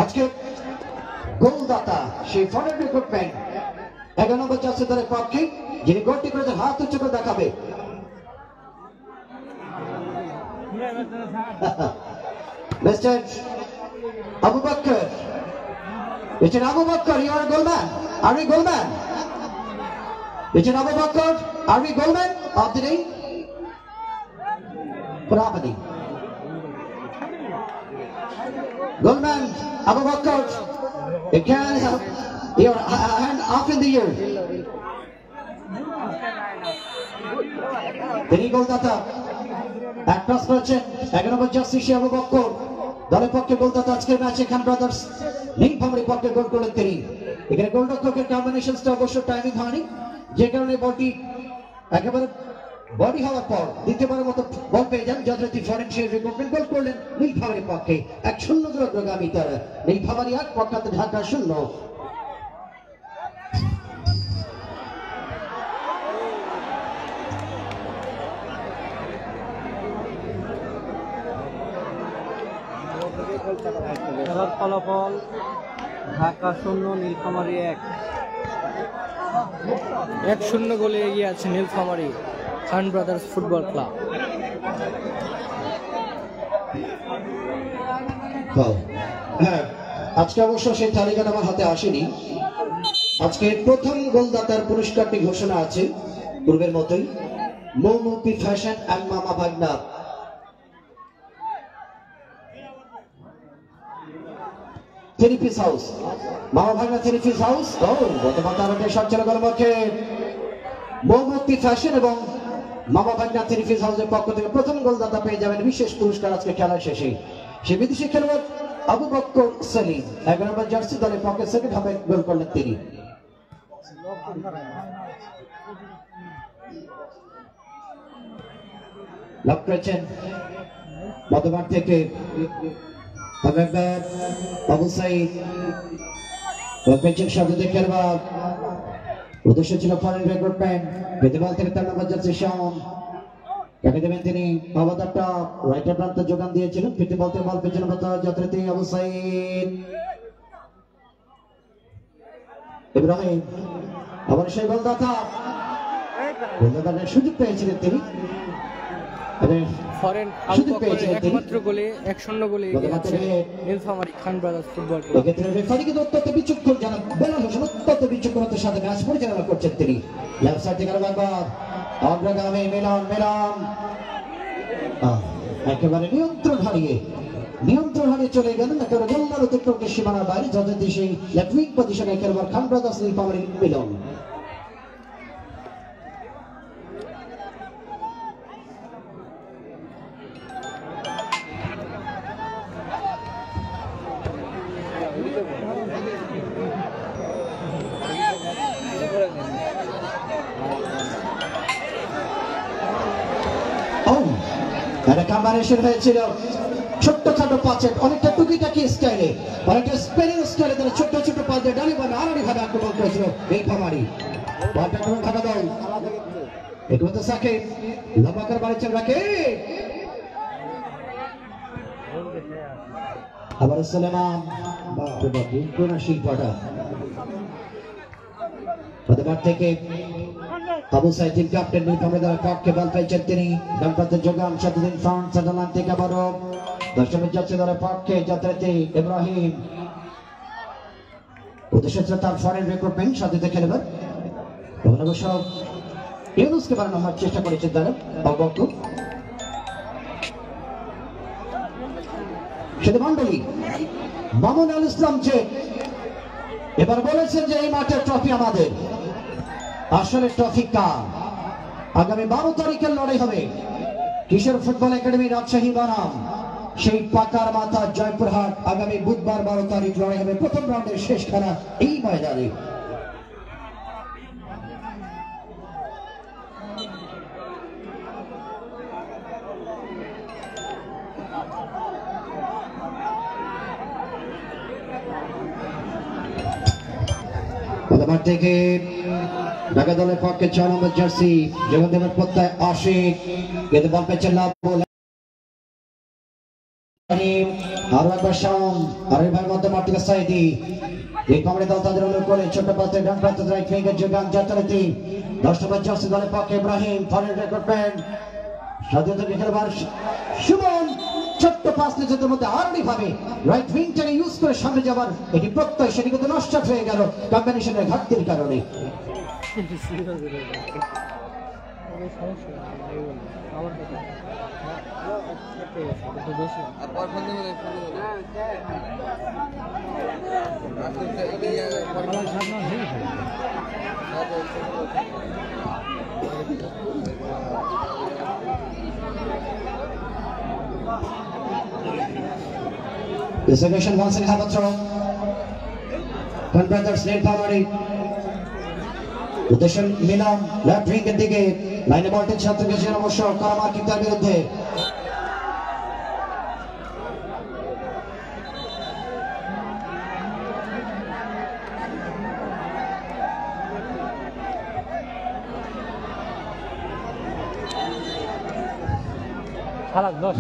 আজকে গোলদাতা সেই ফরেন রিক্রুটমেন্ট 11 নম্বর জার্সি দলের পক্ষে, যিনি গোলটি করেছেন হাত উচ্চ করে দেখাবে। Mister Abu Bakar, mister Abu Bakar, you are goalman, are we goalman, mister Abu Bakar, are we goalman of the day? Pravani. Goldman, Abu Bakr, you can have your hand off in the air. তিনি গোলদাতা, এক পাস করেছেন 11 নম্বর জার্সি আবু বকর দলের পক্ষে গোলদাতা আজকের ম্যাচে খান ব্রাদার্স নীলফামারী পক্ষে গোল করলেন তিনি। এখানে গোলরক্ষকের কম্বিনেশনসটা অবশ্য টাইমিং হয়নি, যে কারণে বলটি একেবারে বডি হওয়ার পর দ্বিতীয়বারের মতো বল পেয়ে যান যথারীতি ফরেন সেই রিক্রুটমেন্ট গোল করলেন নীলফামারীর পক্ষে। 1-0 অগ্রগামী তারা, নীলফামারী 8 পক্ষাতে ঢাকা 0। খেলার ফলাফল ঢাকা 0 নীলফামারী 1। 1-0 গোলে এগিয়ে আছে নীলফামারী খান ব্রাদার্স ফুটবল ক্লাব। হ্যাঁ, আজকে অবশ্য সেই তালিকাটা আমার হাতে আসেনি। আজকে প্রথম গোলদাতার পুরস্কারটি ঘোষণা আছে পূর্বের মতোই, মৌমুপি ফ্যাশন অ্যান্ড মামা ভাগনা। থ্রি পিস হাউস, মামা ভাগনা থ্রি পিস হাউস। ও বর্তমান তারকের শট ছিল গোলমুখে মোহাম্মদী ফ্যাশন এবং মামা ভাগনা থ্রি পিস হাউসের পক্ষ থেকে প্রথম গোলদাতা পেয়ে যাবেন বিশেষ পুরস্কার আজকে খেলার শেষে। সে বিদেশি খেলোয়াড় আবু বকর সেলিম 11 নম্বর জার্সি দলের পক্ষে সেকেন্ড হাফে গোল করলেন তিনি। লাভ করেছেন মধ্যমাঠ থেকে আবু সাইদ সাথে খেলবার উদ্দেশ্য ছিল ফরেন রেক্রুটমেন্ট। বেদবাল থেকে 3 নম্বর জার্সি শাওন তাকে দেবেন তিনি। বাবাদারটা রাইটার প্রান্তে যোগান দিয়েছিলেন। ফিরতে বলতে বল পেছনে যাত্রীতে আবু সাইদ ইব্রাহিম আবার সেই গোলদাতা গোলদাতার সুযোগ পেয়েছিলেন তিনি। ফরেন আবু বকরের একমাত্র গোলে 1-0 গোলে এগিয়ে আছে নীলফামারী খান ব্রাদার্স ফুটবল ক্লাব। এক্ষেত্রে রেফারি কিন্তু অত্যন্ত বিচক্ষণ, জানা বেলাল হোসেন অত্যন্ত বিচক্ষণতার সাথে ম্যাচ পরিচালনা করছেন তিনি। লেফট সাইড থেকে বারবার অগ্রগামী মিলন একেবারে নিয়ন্ত্রণ হারিয়ে চলে গেলেন। একেবারে গোলমার অতিক্রমকে সীমানার বাইরে যথারীতি সেই লেফট উইং পজিশনে খেলবার খান ব্রাদার্স নীলফামারী মিলন। কম্বিনেশন হয়েছিল ছোট্ট ছোট পাঁচে, অনেকটা টুকিটাকি স্টাইলে, অনেকটা স্পেনের স্টাইলে তারা ছোট্ট ছোট পাঁচ দিয়ে ডালি বা নানানি ভাবে আক্রমণ করেছিল নীলফামারী। বলটা আক্রমণ ঢাকা দল একমাত্র সাকিব লম্বাকার বাড়িছেন রাকে আবার সুলেমান শিল্পটা প্রতিবার থেকে আবু সাইদ টিম ক্যাপ্টেন নীলফামারী দলের পক্ষে বল পেয়েছেন তিনি। ডান প্রান্তে যোগান সাদুদ্দিন ফ্রন্ট সেন্টারলাইন থেকে আবারও 10 নম্বর জার্সি দলের পক্ষে যাত্রাতে ইব্রাহিম উদ্দেশ্য ছিল তার ফরেন রিক্রুটমেন্ট সাথে খেলবার এবং অবশ্য ইউনুসকে বানানো হওয়ার চেষ্টা করেছেন তারা অবক্ত সেটা মন্ডলী মামুন আল ইসলাম যে এবার বলেছেন যে এই মাঠের ট্রফি আমাদের। আসলে ট্রফি কার? আগামী 12 তারিখের লড়াই হবে কিশোর ফুটবল একাডেমি রাজশাহী বনাম সেই পাকার মাথা জয়পুরহাট। আগামী বুধবার 12 তারিখ লড়াই হবে প্রথম রাউন্ডের শেষ খেলা এই ময়দানে। থেকে ঢাকা দলের পক্ষে 6 নম্বর জার্সি জগন্দেবের প্রত্যয় আশিক কিন্তু বল পেয়েছেন লাভ আরো একবার শাওন আর এবার মধ্যমাঠ থেকে সাইদি। এই কমেডি দল তাদের অনুরোধ করে ছোট পাতে ডান প্রান্তে রাইট উইঙ্গের যোগান যাত্রাতে 10 নম্বর জার্সি দলের পক্ষে ইব্রাহিম ফরেন রিক্রুটমেন্ট স্বাধীনতা খেলবার সুমন ছোট্ট পাস নিজেদের মধ্যে আরনি ভাবে রাইট উইংটাকে ইউজ করে সামনে যাবার এটি প্রত্যয় সেটি কিন্তু নষ্ট হয়ে গেল কম্বিনেশনের ঘাটতির কারণে। The submission once again have a throw. One brothers Nilphamari উদ্দেশ্য মিলাম লেফট উইং এর দিকে লাইনে বলটি ছাত্র গেছেন অবশ্য কামার কিতার বিরুদ্ধে।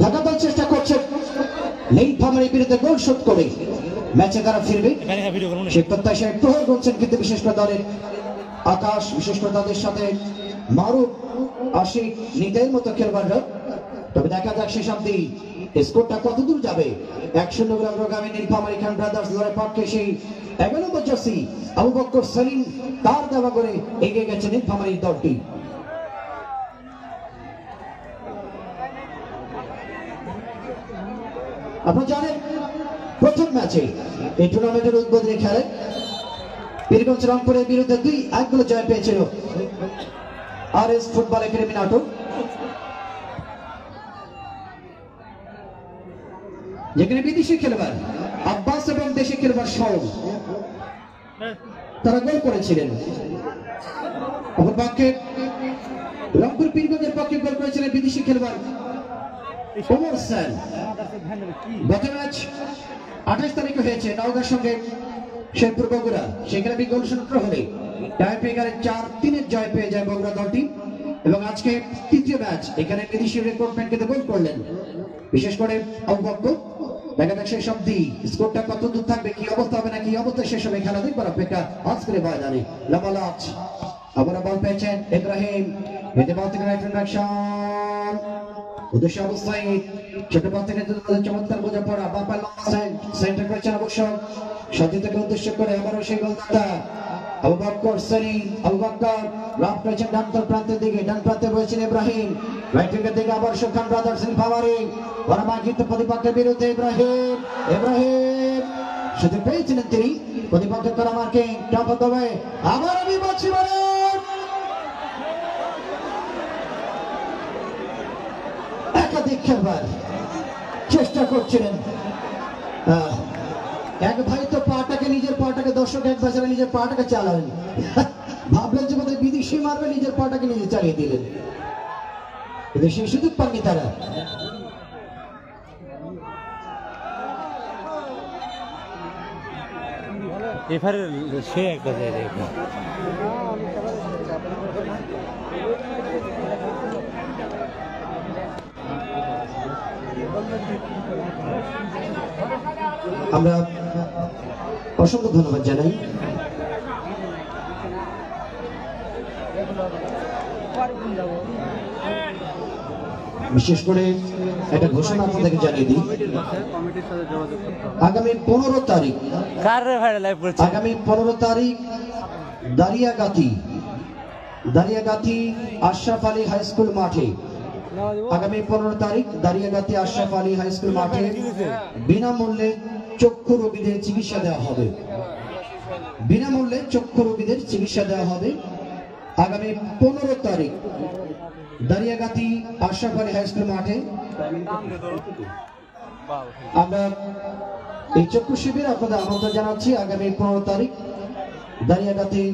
ঢাকা দল চেষ্টা করছে নীলফামারীর বিরুদ্ধে গোল শোধ করে ম্যাচে তারা ফিরবে সে প্রত্যাশায় প্রহর করছেন, কিন্তু বিশেষ করে দলের আকাশ বিশেষ করে তাদের সাথে মারুফ আশিক নিদের মতো খেলোয়াড়রা। তবে দেখা যাক শেষ অব্দি স্কোরটা কত দূর যাবে। 1-0 গোলে অগ্রগামী নীলফামারী খান ব্রাদার্স দলের পক্ষে সেই 11 নম্বর জার্সি আবু বকর সেলিম তার দেওয়া করে এগিয়ে গেছে নীলফামারী দলটি। আপনারা জানেন প্রথম ম্যাচ আছে এই টুর্নামেন্টের উদ্বোধনী খেলায় পীরগঞ্জ রংপুরের বিরুদ্ধে 2-1 গোলে জয় পেয়েছিল আরএস ফুটবল একাডেমি নাটক। যেখানে বিদেশি খেলোয়াড় আব্বাস এবং দেশি খেলোয়াড় শাওন তারা গোল করেছিলেন। অপরপক্ষে রংপুর পীরগঞ্জের পক্ষে গোল করেছিলেন বিদেশি খেলোয়াড় ওমর হোসেন। গত ম্যাচ 28 তারিখে হয়েছে নওগাঁর সঙ্গে শেরপুর বগুড়া, সেখানে গোল শূন্য হলে টাই ব্রেকারে 4-3 জয় পেয়ে যায় বগুড়া দলটি। এবং আজকে তৃতীয় ম্যাচ, এখানে বিদেশি রেকর্ডম্যান কিন্তু গোল করলেন, বিশেষ করে অবক্ষ। দেখা যাক শেষ অব্দি স্কোরটা কত দূর থাকবে, কি অবস্থা হবে না কি অবস্থায় শেষ হবে খেলা দেখবার অপেক্ষা আজকের ময়দানে। লামালাচ আবার বল পেয়েছেন ইব্রাহিম, হেঁটে বল থেকে রাইট অ্যাকশন, উদ্দেশ্য অবস্থায় ছোট বল থেকে চমৎকার বোঝা পড়া, বাপা লম্বা সেন্টার করেছেন অবশ্য সতীর্থকে উদ্দেশ্য করে আবারও সেই গোলদাতা আবু বকর সেলিম। আবু বকর লাভ করেছেন ডান প্রান্তের দিকে, ডান প্রান্তে রয়েছেন ইব্রাহিম, রাইট উইকের দিকে আবার সুখান ব্রাদার্স ফাওয়ারি বরাবর কিন্তু প্রতিপক্ষের বিরুদ্ধে ইব্রাহিম সুযোগ পেয়েছিলেন তিনি, প্রতিপক্ষের করা মার্কিং টপ হবে আবার আমি বলছি একাধিক খেলবার চেষ্টা করছিলেন। এক ভাই তো পাটাকে নিজের পাটাকে দর্শক এক বাজারে নিজের পাটাকে চালালেন, ভাবলেন যে বোধহয় বিদেশি মারবে, নিজের পাটাকে নিজে চালিয়ে দিলেন, কিন্তু সেই সুযোগ পাননি তারা। এফারে সে একটা জায়গায় আমরা অসংখ্য ধন্যবাদ জানাই বিশেষ করে একটা ঘোষণা আপনাদেরকে জানিয়ে দিই, আগামী 15 তারিখ দারিয়াগাতি আশরাফ আলী হাই স্কুল মাঠে, আগামী 15 তারিখ দারিয়াগাতি আশরাফ আলী হাই স্কুল মাঠে বিনামূল্যে চক্ষু রোগীদের চিকিৎসা দেওয়া হবে। বিনামূল্যে চক্ষু রোগীদের চিকিৎসা দেওয়া হবে আগামী 15 তারিখ দারিয়াগাতি আশরাফ আলী হাই স্কুল মাঠে। আমরা এই চক্ষু শিবির আপনাদের আমন্ত্রণ জানাচ্ছি আগামী 15 তারিখ দারিয়াগাতি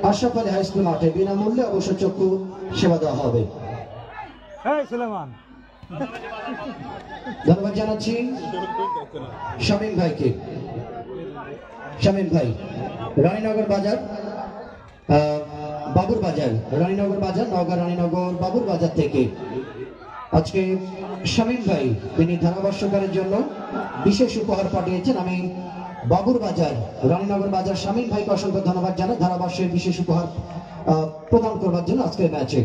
আশরাফ আলী হাই স্কুল মাঠে বিনামূল্যে অবশ্য চক্ষু সেবা দেওয়া হবে। ধন্যবাদ জানাচ্ছি শামীম ভাইকে। শামীম ভাই রানীনগর বাজার বাবুর বাজার, রানীনগর বাজার, নওগাঁ রানীনগর বাবুর বাজার থেকে আজকে শামীম ভাই তিনি ধারাভাষ্যকারের জন্য বিশেষ উপহার পাঠিয়েছেন। আমি বাবুর বাজার রানীনগর বাজার শামীম ভাইকে অসংখ্য ধন্যবাদ জানাই ধারাভাষ্যের বিশেষ উপহার প্রদান করবার জন্য আজকের ম্যাচে।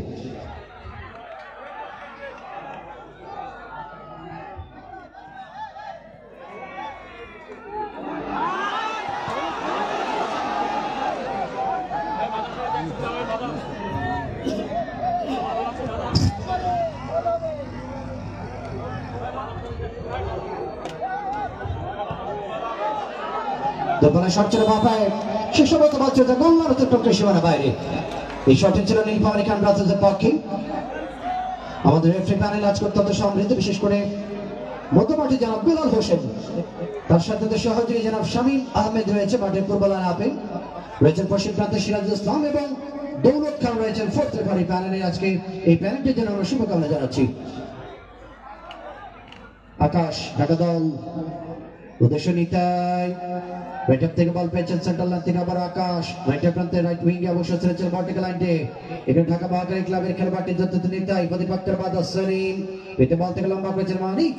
শটটির বাপায় শেষবত বাচ্চা গোল্লার অতিক্রমকে সীমানা বাইরে। এই শটটি ছিল নীলফামারী খান ব্রাদার্সের পক্ষে। আমাদের রেফারি প্যানেল আজকে অত্যন্ত সমৃদ্ধ, বিশেষ করে মধ্যমাঠে জনাব বিলাল হোসেন, তার সাথে সহযোগী জনাব শামীম আহমেদ রয়েছে মাঠের পূর্ব লাইন আপে, রয়েছেন পশ্চিম প্রান্তে সিরাজুল ইসলাম এবং দৌলত খান রয়েছেন ফোর্থ রেফারি প্যানেলে। আজকে এই প্যানেলটির জন্য আমরা শুভকামনা জানাচ্ছি। আকাশ ঢাকা দল উদ্দেশ্য নিতাই রাইট থেকে বল পেয়েছেন সেন্টার লাইন থেকে আবার আকাশ রাইট প্রান্তে রাইট উইং এ অবশ্য ছেড়েছেন ভার্টিক্যাল লাইনে। এখানে ঢাকা বাহাদুরি ক্লাবের খেলোয়াড়টি যত নিতাই প্রতিপক্ষের বাদা সেলিম, পেতে বল থেকে লম্বা করেছেন মানিক,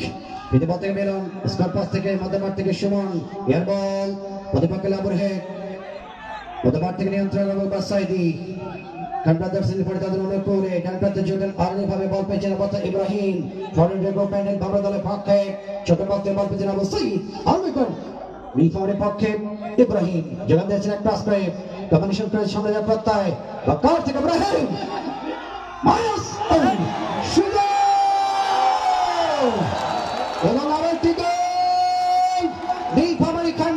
পেতে বল থেকে মেলন, স্কোর পাস থেকে মধ্যমাঠ থেকে সুমন, এয়ার বল প্রতিপক্ষের লাবর হেড, মধ্যমাঠ থেকে নিয়ন্ত্রণ এবং বাসাইদি খান ব্রাদার্সের পরে তাদের অনুরোধ করে ডান প্রান্তে যোগেন আরনি ভাবে বল পেয়েছেন অবস্থা ইব্রাহিম, ফরওয়ার্ড রেকর্ডম্যান ভালো দলের পক্ষে ছোট পথে বল পেয়েছেন অবশ্যই আরমিকন নীলফামারীর পক্ষে ইব্রাহিম যোগান দিয়েছেন এক পাস করে কম্বিনেশন করে সামনে যাওয়ার প্রত্যয় কার থেকে ইব্রাহিম মাইনাস সুযোগ এবং আরেকটি গোল নীলফামারী খান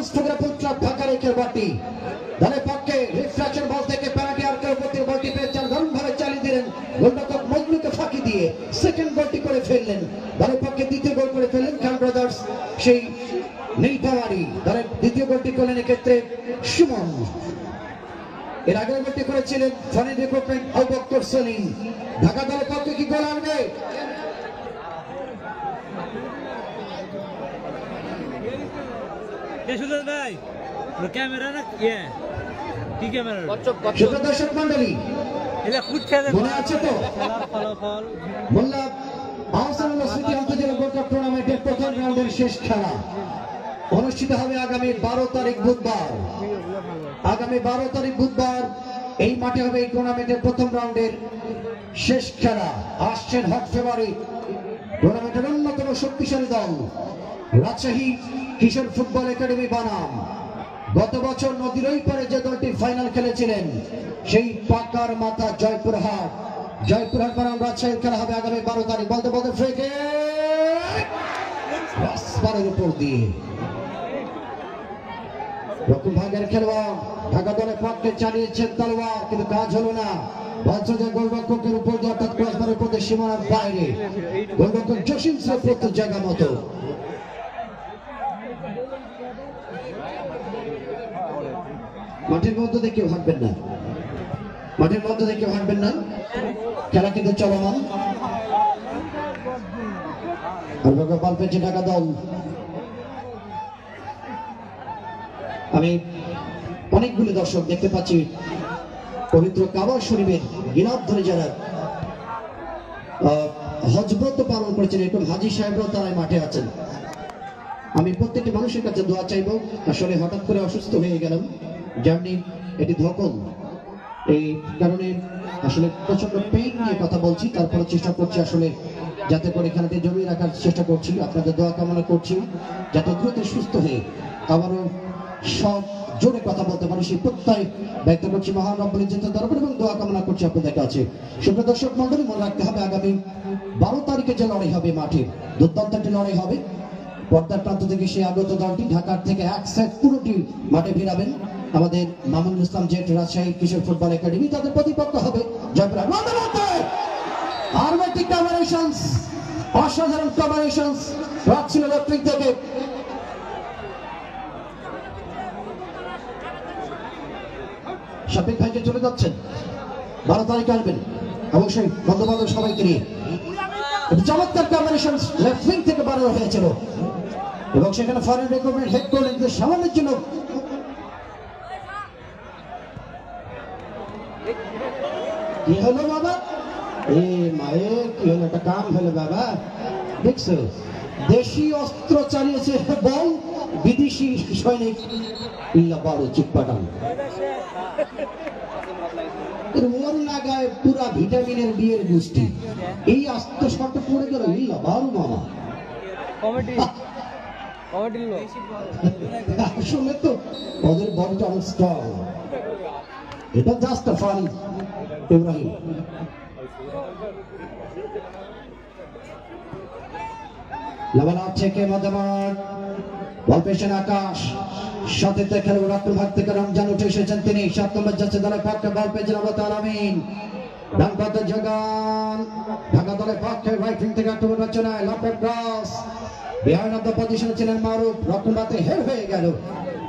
লায়ন্স ফোগ্রাপুল ক্লাব ঢাকার এই খেলোয়াড়টি দলের পক্ষে রিফ্লেকশন বল থেকে পেনাল্টি আর্কের উপর দিয়ে বলটি পেয়েছেন, দারুণভাবে চালিয়ে দিলেন গোলরক্ষক মজনুকে ফাঁকি দিয়ে সেকেন্ড গোলটি করে ফেললেন। দলের পক্ষে দ্বিতীয় গোল করে ফেললেন খান ব্রাদার্স সেই নীলপাওয়ারি। দলের দ্বিতীয় গোলটি করলেন এক্ষেত্রে সুমন। এর আগের গোলটি করেছিলেন ফরেন রিক্রুটমেন্ট আবু বকর সেলিম। ঢাকা দলের পক্ষে কি গোল আসবে? ক্যামেরা না কি ক্যামেরা সুপ্রিয় দর্শক মন্ডলী, এটা খুঁজছে মনে আছে তো ফলাফল মোল্লা আহসানুল্লাহ স্মৃতি আন্তর্জাতিক গোল্ড কাপ টুর্নামেন্টের প্রথম রাউন্ডের শেষ খেলা অনুষ্ঠিত হবে আগামী 12 তারিখ বুধবার। আগামী 12 তারিখ বুধবার এই মাঠে হবে এই টুর্নামেন্টের প্রথম রাউন্ডের শেষ খেলা। আসছেন হট ফেভারিট টুর্নামেন্টের অন্যতম শক্তিশালী দল রাজশাহী কিশোর ফুটবল একাডেমি বানাম। গত বছর নদীর ওই পারে যে দলটি ফাইনাল খেলেছিলেন সেই পাকার মাথা জয়পুরহাট। জয়পুরহাট বনাম রাজশাহীর খেলা হবে আগামী 12 তারিখ। বলতে বলতে ফ্রিকে ক্রসবারের উপর দিয়ে রকম ভাগের খেলোয়াড় ঢাকা দলের পক্ষে চালিয়েছেন তলোয়ার, কিন্তু কাজ হলো না। বলছে গোলরক্ষকের উপর দিয়ে অর্থাৎ ক্রসবারের উপর দিয়ে সীমানার বাইরে গোলরক্ষক জসিম স্যার প্রত্যেক জায়গা মতো। মাঠের মধ্যে দিয়ে কেউ হাঁটবেন না, মাঠের মধ্যে দিয়ে কেউ হাঁটবেন না, খেলা কিন্তু চলমান। বল পেয়েছে ঢাকা দল। আমি অনেকগুলি দর্শক দেখতে পাচ্ছি পবিত্র কাবা শরীফের গিলাফ ধরে যারা হজব্রত পালন করেছেন এরকম হাজি সাহেবরাও তারা মাঠে আছেন। আমি প্রত্যেকটি মানুষের কাছে দোয়া চাইব। আসলে হঠাৎ করে অসুস্থ হয়ে গেলাম, জার্নি এটি ধকল, এই কারণে আসলে প্রচন্ড পেইন নিয়ে কথা বলছি। তারপরে চেষ্টা করছি আসলে যাতে করে এখানে জমিয়ে রাখার চেষ্টা করছি। আপনাদের দোয়া কামনা করছি যাতে দ্রুত সুস্থ হয়ে আবারও সব জোরে কথা বলতে পারি সেই প্রত্যয় ব্যক্ত করছি মহান রব্বুল ইজ্জতের দরবারে এবং দোয়া কামনা করছি আপনাদের কাছে। সুপ্রিয় দর্শক মণ্ডলী, মনে রাখতে হবে আগামী 12 তারিখে যে লড়াই হবে মাঠে দুর্দান্ত একটি লড়াই হবে। পর্দার প্রান্ত থেকে সেই আগত দলটি ঢাকার থেকে এক সেট পুরোটি মাঠে ভিড়াবেন আমাদের মামুনুল ইসলাম জেট রাজশাহী কিশোর ফুটবল একাডেমি। তাদের প্রতিপক্ষ হবে জয়পুরহাট। অসাধারণ কম্বিনেশনস রাখছিল লেফট থেকে। শাফিক ভাইকে চলে যাচ্ছেন, 12 তারিখ আসবেন অবশ্যই বন্ধু বান্ধব সবাইকে নিয়ে। চমৎকার কম্বিনেশন লেফট উইং থেকে বানানো হয়েছিল এবং সেখানে ফরেন রিক্রুটমেন্ট হেড করলেন সামান্যের জন্য। কি হলো বাবা? মায়ের কি হলো? একটা কাম হলো বাবা, দেখছো দেশি অস্ত্র চালিয়েছে বল বিদেশি সৈনিক ইল্লা বড় চিৎপাটান। ওর লাগায় পুরা ভিটামিনের বিয়ের গোষ্ঠী। এই অস্ত্র শর্ট পড়ে গেল ইল্লা বারু মামা। আসলে তো ওদের বডিটা অনেক স্ট্রং। এটা জাস্ট আ ফান। ইব্রাহিম লাভালাভ থেকে মধ্যমাঠ বল পেয়েছেন আকাশ, সাথে খেলে রাত্র ভাগ থেকে রমজান উঠে এসেছেন তিনি। 7 নম্বর যাচ্ছে দলের পক্ষে বল পেয়েছেন আবতার আমিন। ডান পাতে জগান ঢাকা দলের পক্ষে রাইট উইং থেকে আক্রমণ হচ্ছে না। লম্পেট ক্রস বিহাইন্ড অফ দ্য পজিশনে ছিলেন মারুফ, রক্ষণভাগে হের হয়ে গেল।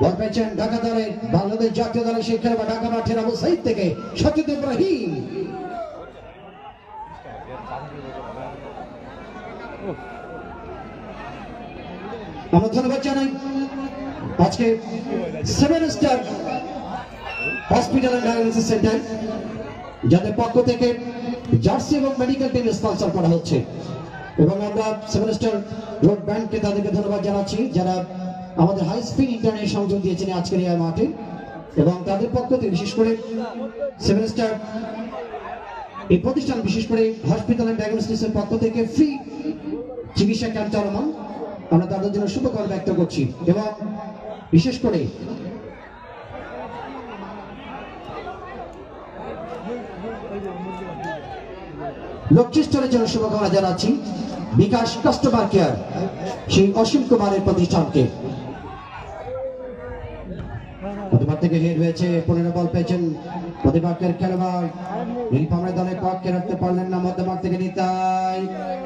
বল পেয়েছেন ঢাকা দলের বাংলাদেশ জাতীয় দলের সেই খেলোয়াড় ঢাকা মাঠের আবু সাইদ থেকে সচিদ ইব্রাহিম। আমরা ধন্যবাদ জানাই আজকে 7 star hospital and dialysis center যাদের পক্ষ থেকে জার্সি এবং মেডিকেল টিম স্পন্সর করা হচ্ছে এবং আমরা 7 স্টার রোড ব্যাংককে তাদেরকে ধন্যবাদ জানাচ্ছি যারা আমাদের হাই স্পিড ইন্টারনেট সংযোগ দিয়েছেন আজকের এই মাঠে এবং তাদের পক্ষ থেকে বিশেষ করে 7 স্টার এই প্রতিষ্ঠান বিশেষ করে হসপিটাল এন্ড ডায়াগনস্টিক্সের পক্ষ থেকে ফ্রি চিকিৎসা ক্যাম্প চলমান। আমরা তাদের জন্য শুভকামনা ব্যক্ত করছি এবং বিশেষ করে লক্ষ্মী স্টোরের জন্য শুভকামনা জানাচ্ছি বিকাশ কাস্টমার কেয়ার সেই অসীম কুমারের প্রতিষ্ঠানকে। প্রতিবার থেকে হেড হয়েছে, 15 বল পেয়েছেন প্রতিবারের খেলোয়াড় নীলফামারী দলের পক্ষে রাখতে পারলেন না। মধ্যমাঠ থেকে নিতাই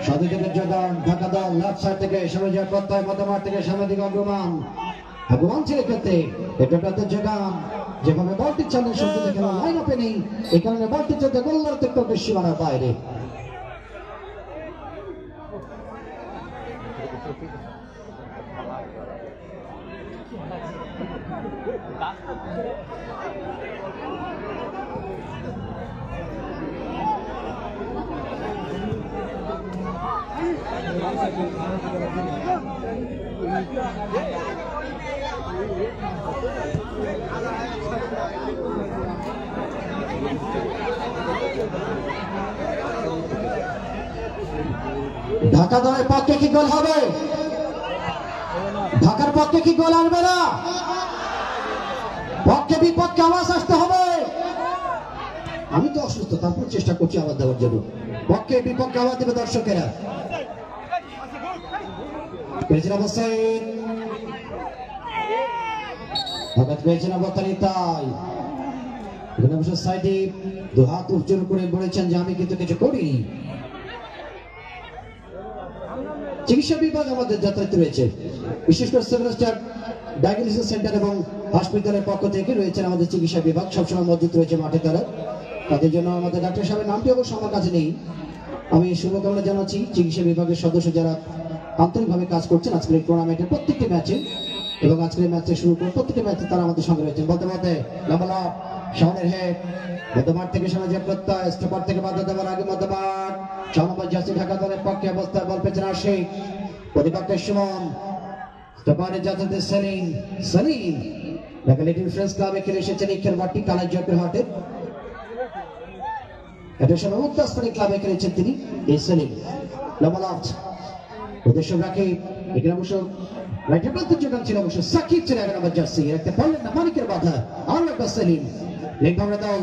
সাধুযোগের যোগান, ঢাকা দল লেফট সাইড থেকে সামনে যাওয়ার প্রত্যয়, মধ্যমাঠ থেকে সামনের দিকে অগ্রমান ছিল ক্ষেত্রে এটা যোগান, যেভাবে বলটি চালেন শুরু থেকে লাইন আপে নেই, এই কারণে বলটি চলতে গোল্লার থেকে বেশি মারার বাইরে। ঢাকা দলের পক্ষে কি গোল হবে? ঢাকার পক্ষে কি গোল আসবে না? পক্ষে বিপক্ষে আওয়াজ আসতে হবে। আমি তো অসুস্থ, তারপর চেষ্টা করছি আওয়াজ দেওয়ার জন্য। পক্ষে বিপক্ষে আওয়াজ দেবে দর্শকেরা। পেয়েছেন অবশ্যই হঠাৎ পেয়েছেন অবতারি, তাই এখানে অবশ্য সাইডে দু হাত উজ্জ্বল করে বলেছেন যে আমি কিন্তু কিছু করিনি। চিকিৎসা বিভাগ আমাদের যাতায়াত রয়েছে, বিশেষ করে সেভেন স্টার ডায়াগনোসিস সেন্টার এবং হসপিটালের পক্ষ থেকে রয়েছেন আমাদের চিকিৎসা বিভাগ, সবসময় মজুদ রয়েছে মাঠে। তারা তাদের জন্য আমাদের ডাক্তার সাহেবের নামটি অবশ্য আমার কাছে নেই। আমি শুভকামনা জানাচ্ছি চিকিৎসা বিভাগের সদস্য যারা আন্তরিকভাবে কাজ করছেন আজকের এই টুর্নামেন্টের প্রত্যেকটি ম্যাচে, এবং আজকের ম্যাচে শুরু করে প্রত্যেকটি ম্যাচে তারা আমাদের সঙ্গে রয়েছেন। বলতে বলতে লাভালা শাওনের হেড, মধ্যমাঠ থেকে শোনা যায় প্রত্যয়, স্টপার থেকে বাধা দেওয়ার আগে মধ্যমাঠ 6 নম্বর জার্সি ঢাকা দলের পক্ষে অবস্থায় বল পেয়েছেন আশিক, প্রতিপক্ষের সুমন, স্টপারের যাতে সেলিম। সেলিম ঢাকা লিটল ফ্রেন্ডস ক্লাবে খেলে এসেছেন এই খেলোয়াড়টি কালাই জয়পুর হাটে। এটা সময় মুক্তাসপাড়ি ক্লাবে খেলেছেন তিনি এই সেলিম। লাভালাফ উদ্দেশ্য রাখে এখানে অবশ্য রাইটের প্রান্তে যোগান ছিল অবশ্য সাকিব ছিল 11 নম্বর জার্সি, রাখতে পারলেন না মানিকের বাধা। আর একবার সেলিম নীলফামারী দল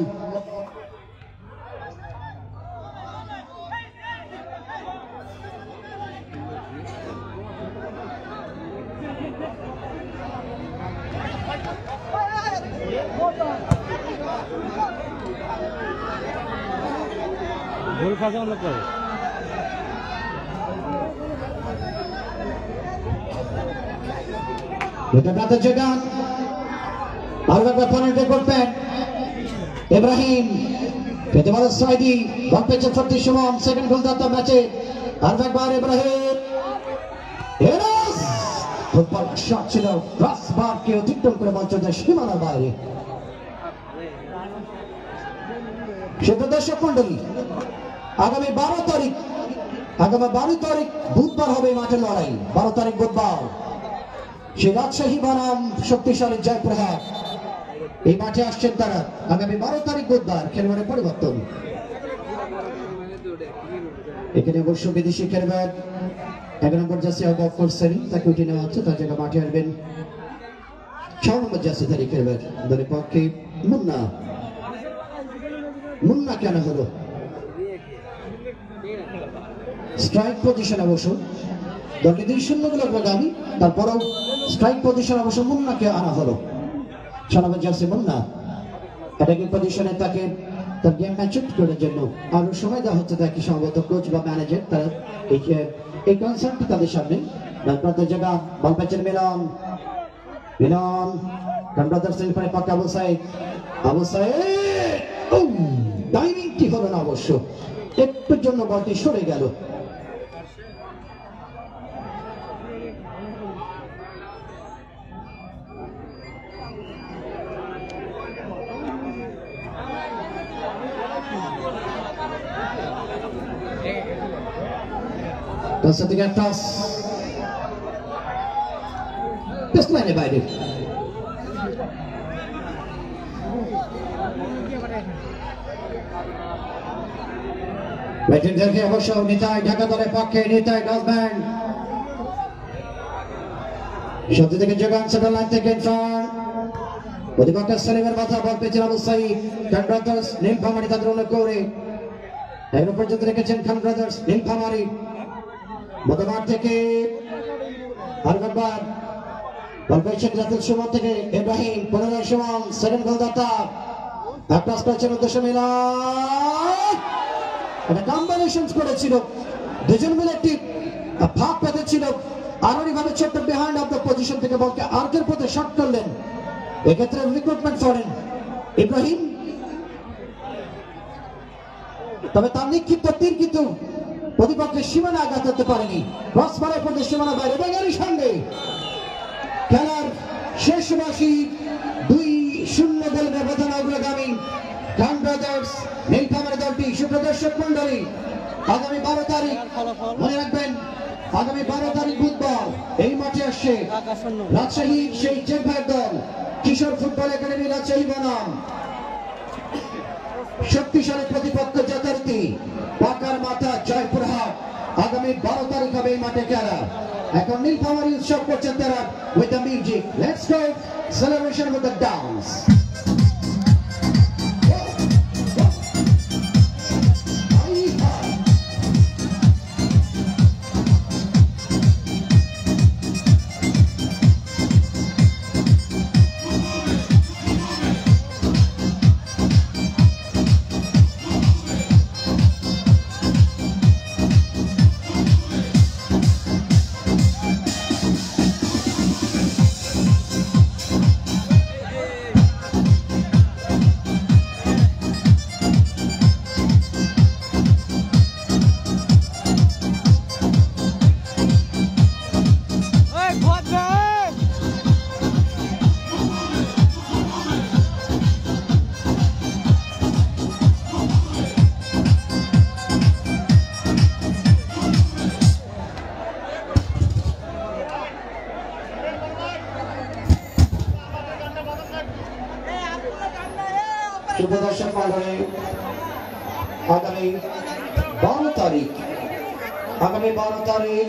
গোল খাওয়া অন্য করে রাতে যোগান। আর একবার পয়েন্ট করবেন ইব্রাহিম, পেতে বল সাইডি, বল পেয়েছে ফর্টি সুমন, সেকেন্ড গোল দাতা ম্যাচে। আর একবার ইব্রাহিম, এরাস ফুটবল শট ছিল, ক্রসবারকে অতিক্রম করে বল চলে যায় সীমানার বাইরে। সেটা দর্শক মন্ডলী, আগামী 12 তারিখ বুধবার হবে মাঠের লড়াই। 12 তারিখ বুধবার সে রাজশাহী বনাম শক্তিশালী জয়পুরহাট, এই মাঠে আসছেন তারা। আগামী 12 তারিখ বুধবার খেলোয়াড়ের পরিবর্তন। এখানে অবশ্য বিদেশি খেলোয়াড় 11 নম্বর জার্সি অবক করছেন, তাকে উঠে নেওয়া হচ্ছে, তার জায়গায় মাঠে আসবেন 6 নম্বর জার্সি ধারী খেলোয়াড় দলের পক্ষে মুন্না। মুন্না কেন হলো স্ট্রাইক পজিশন, অবশ্য দলটি 2-0 গোলের আগামী, তারপরেও স্ট্রাইক পজিশন অবশ্য মুন্নাকে আনা হলো। 6 নম্বর জার্সি মুন্না অ্যাটাকিং পজিশনে তাকে তার গেম ম্যাচুর করার জন্য আরো সময় দেওয়া হচ্ছে তাকে, সম্ভবত কোচ বা ম্যানেজার তারা এই কনসার্টটি তাদের সামনে। তারপর জায়গা বল পেয়েছেন মিলন, ব্রাদার্স এর পরে পাকা আবু সাইদ। টাইমিংটি হলো না অবশ্য, একটুর জন্য বলটি সরে গেল। টস টেস্ট লাইনে বাইরে। ব্যাটিংদেরকে অবশ্য নিতাই ঢাকা দলের পক্ষে, নিতাই ডলব্যান্ড সত্যি থেকে যোগান সেন্টার লাইন থেকে প্রতিপক্ষের সেলিমের মাথা বল পেয়েছেন আবু সাইদ। খান ব্রাদার্স নীলফামারী তাদের উল্লেখ করে এখন পর্যন্ত রেখেছেন খান ব্রাদার্স নীলফামারী। মধ্যমাঠ থেকে আর একবার বল পেয়েছেন রাতুল সুমন থেকে ইব্রাহিম, পুনরায় সুমন, সেকেন্ড গোলদাতা পাস করেছেন উদ্দেশ্য মিলন, এটা কম্বিনেশন করেছিল, দুজন মিলে একটি ভাগ পেতেছিল, আরো ভাবে ছোট্ট বিহাইন্ড অফ দ্য পজিশন থেকে বলকে আর্কের পথে শট করলেন, এক্ষেত্রে রিক্রুটমেন্ট করেন ইব্রাহিম, তবে তার নিক্ষিপ্ত তীর কিন্তু প্রতিপক্ষের সীমানা আঘাত করতে পারেনি, ক্রস মারার পর সীমানা বাইরে, এবং এরই সঙ্গে খেলার শেষ বাসী 2-0 গোল ব্যবধান অগ্রগামী গান ব্রাদার্স নীলফামারী দলটি। সুপ্রদর্শক মন্ডলী, আগামী 12 তারিখ মনে রাখবেন, আগামী 12 তারিখ বুধবার এই মাঠে আসছে রাজশাহীর সেই চেম্বার দল কিশোর ফুটবল একাডেমি রাজশাহী বনাম শক্তিশালী প্রতিপক্ষ যথারীতি পাকার মাথা জয়পুরহাট। আগামী 12 তারিখ হবে এই মাঠে খেলা। এখন নীলফামারী উৎসব করছেন তারা with the music. Let's go celebration with the dance. সুপ্রদর্শক মন্ডলী, আগামী 12 তারিখ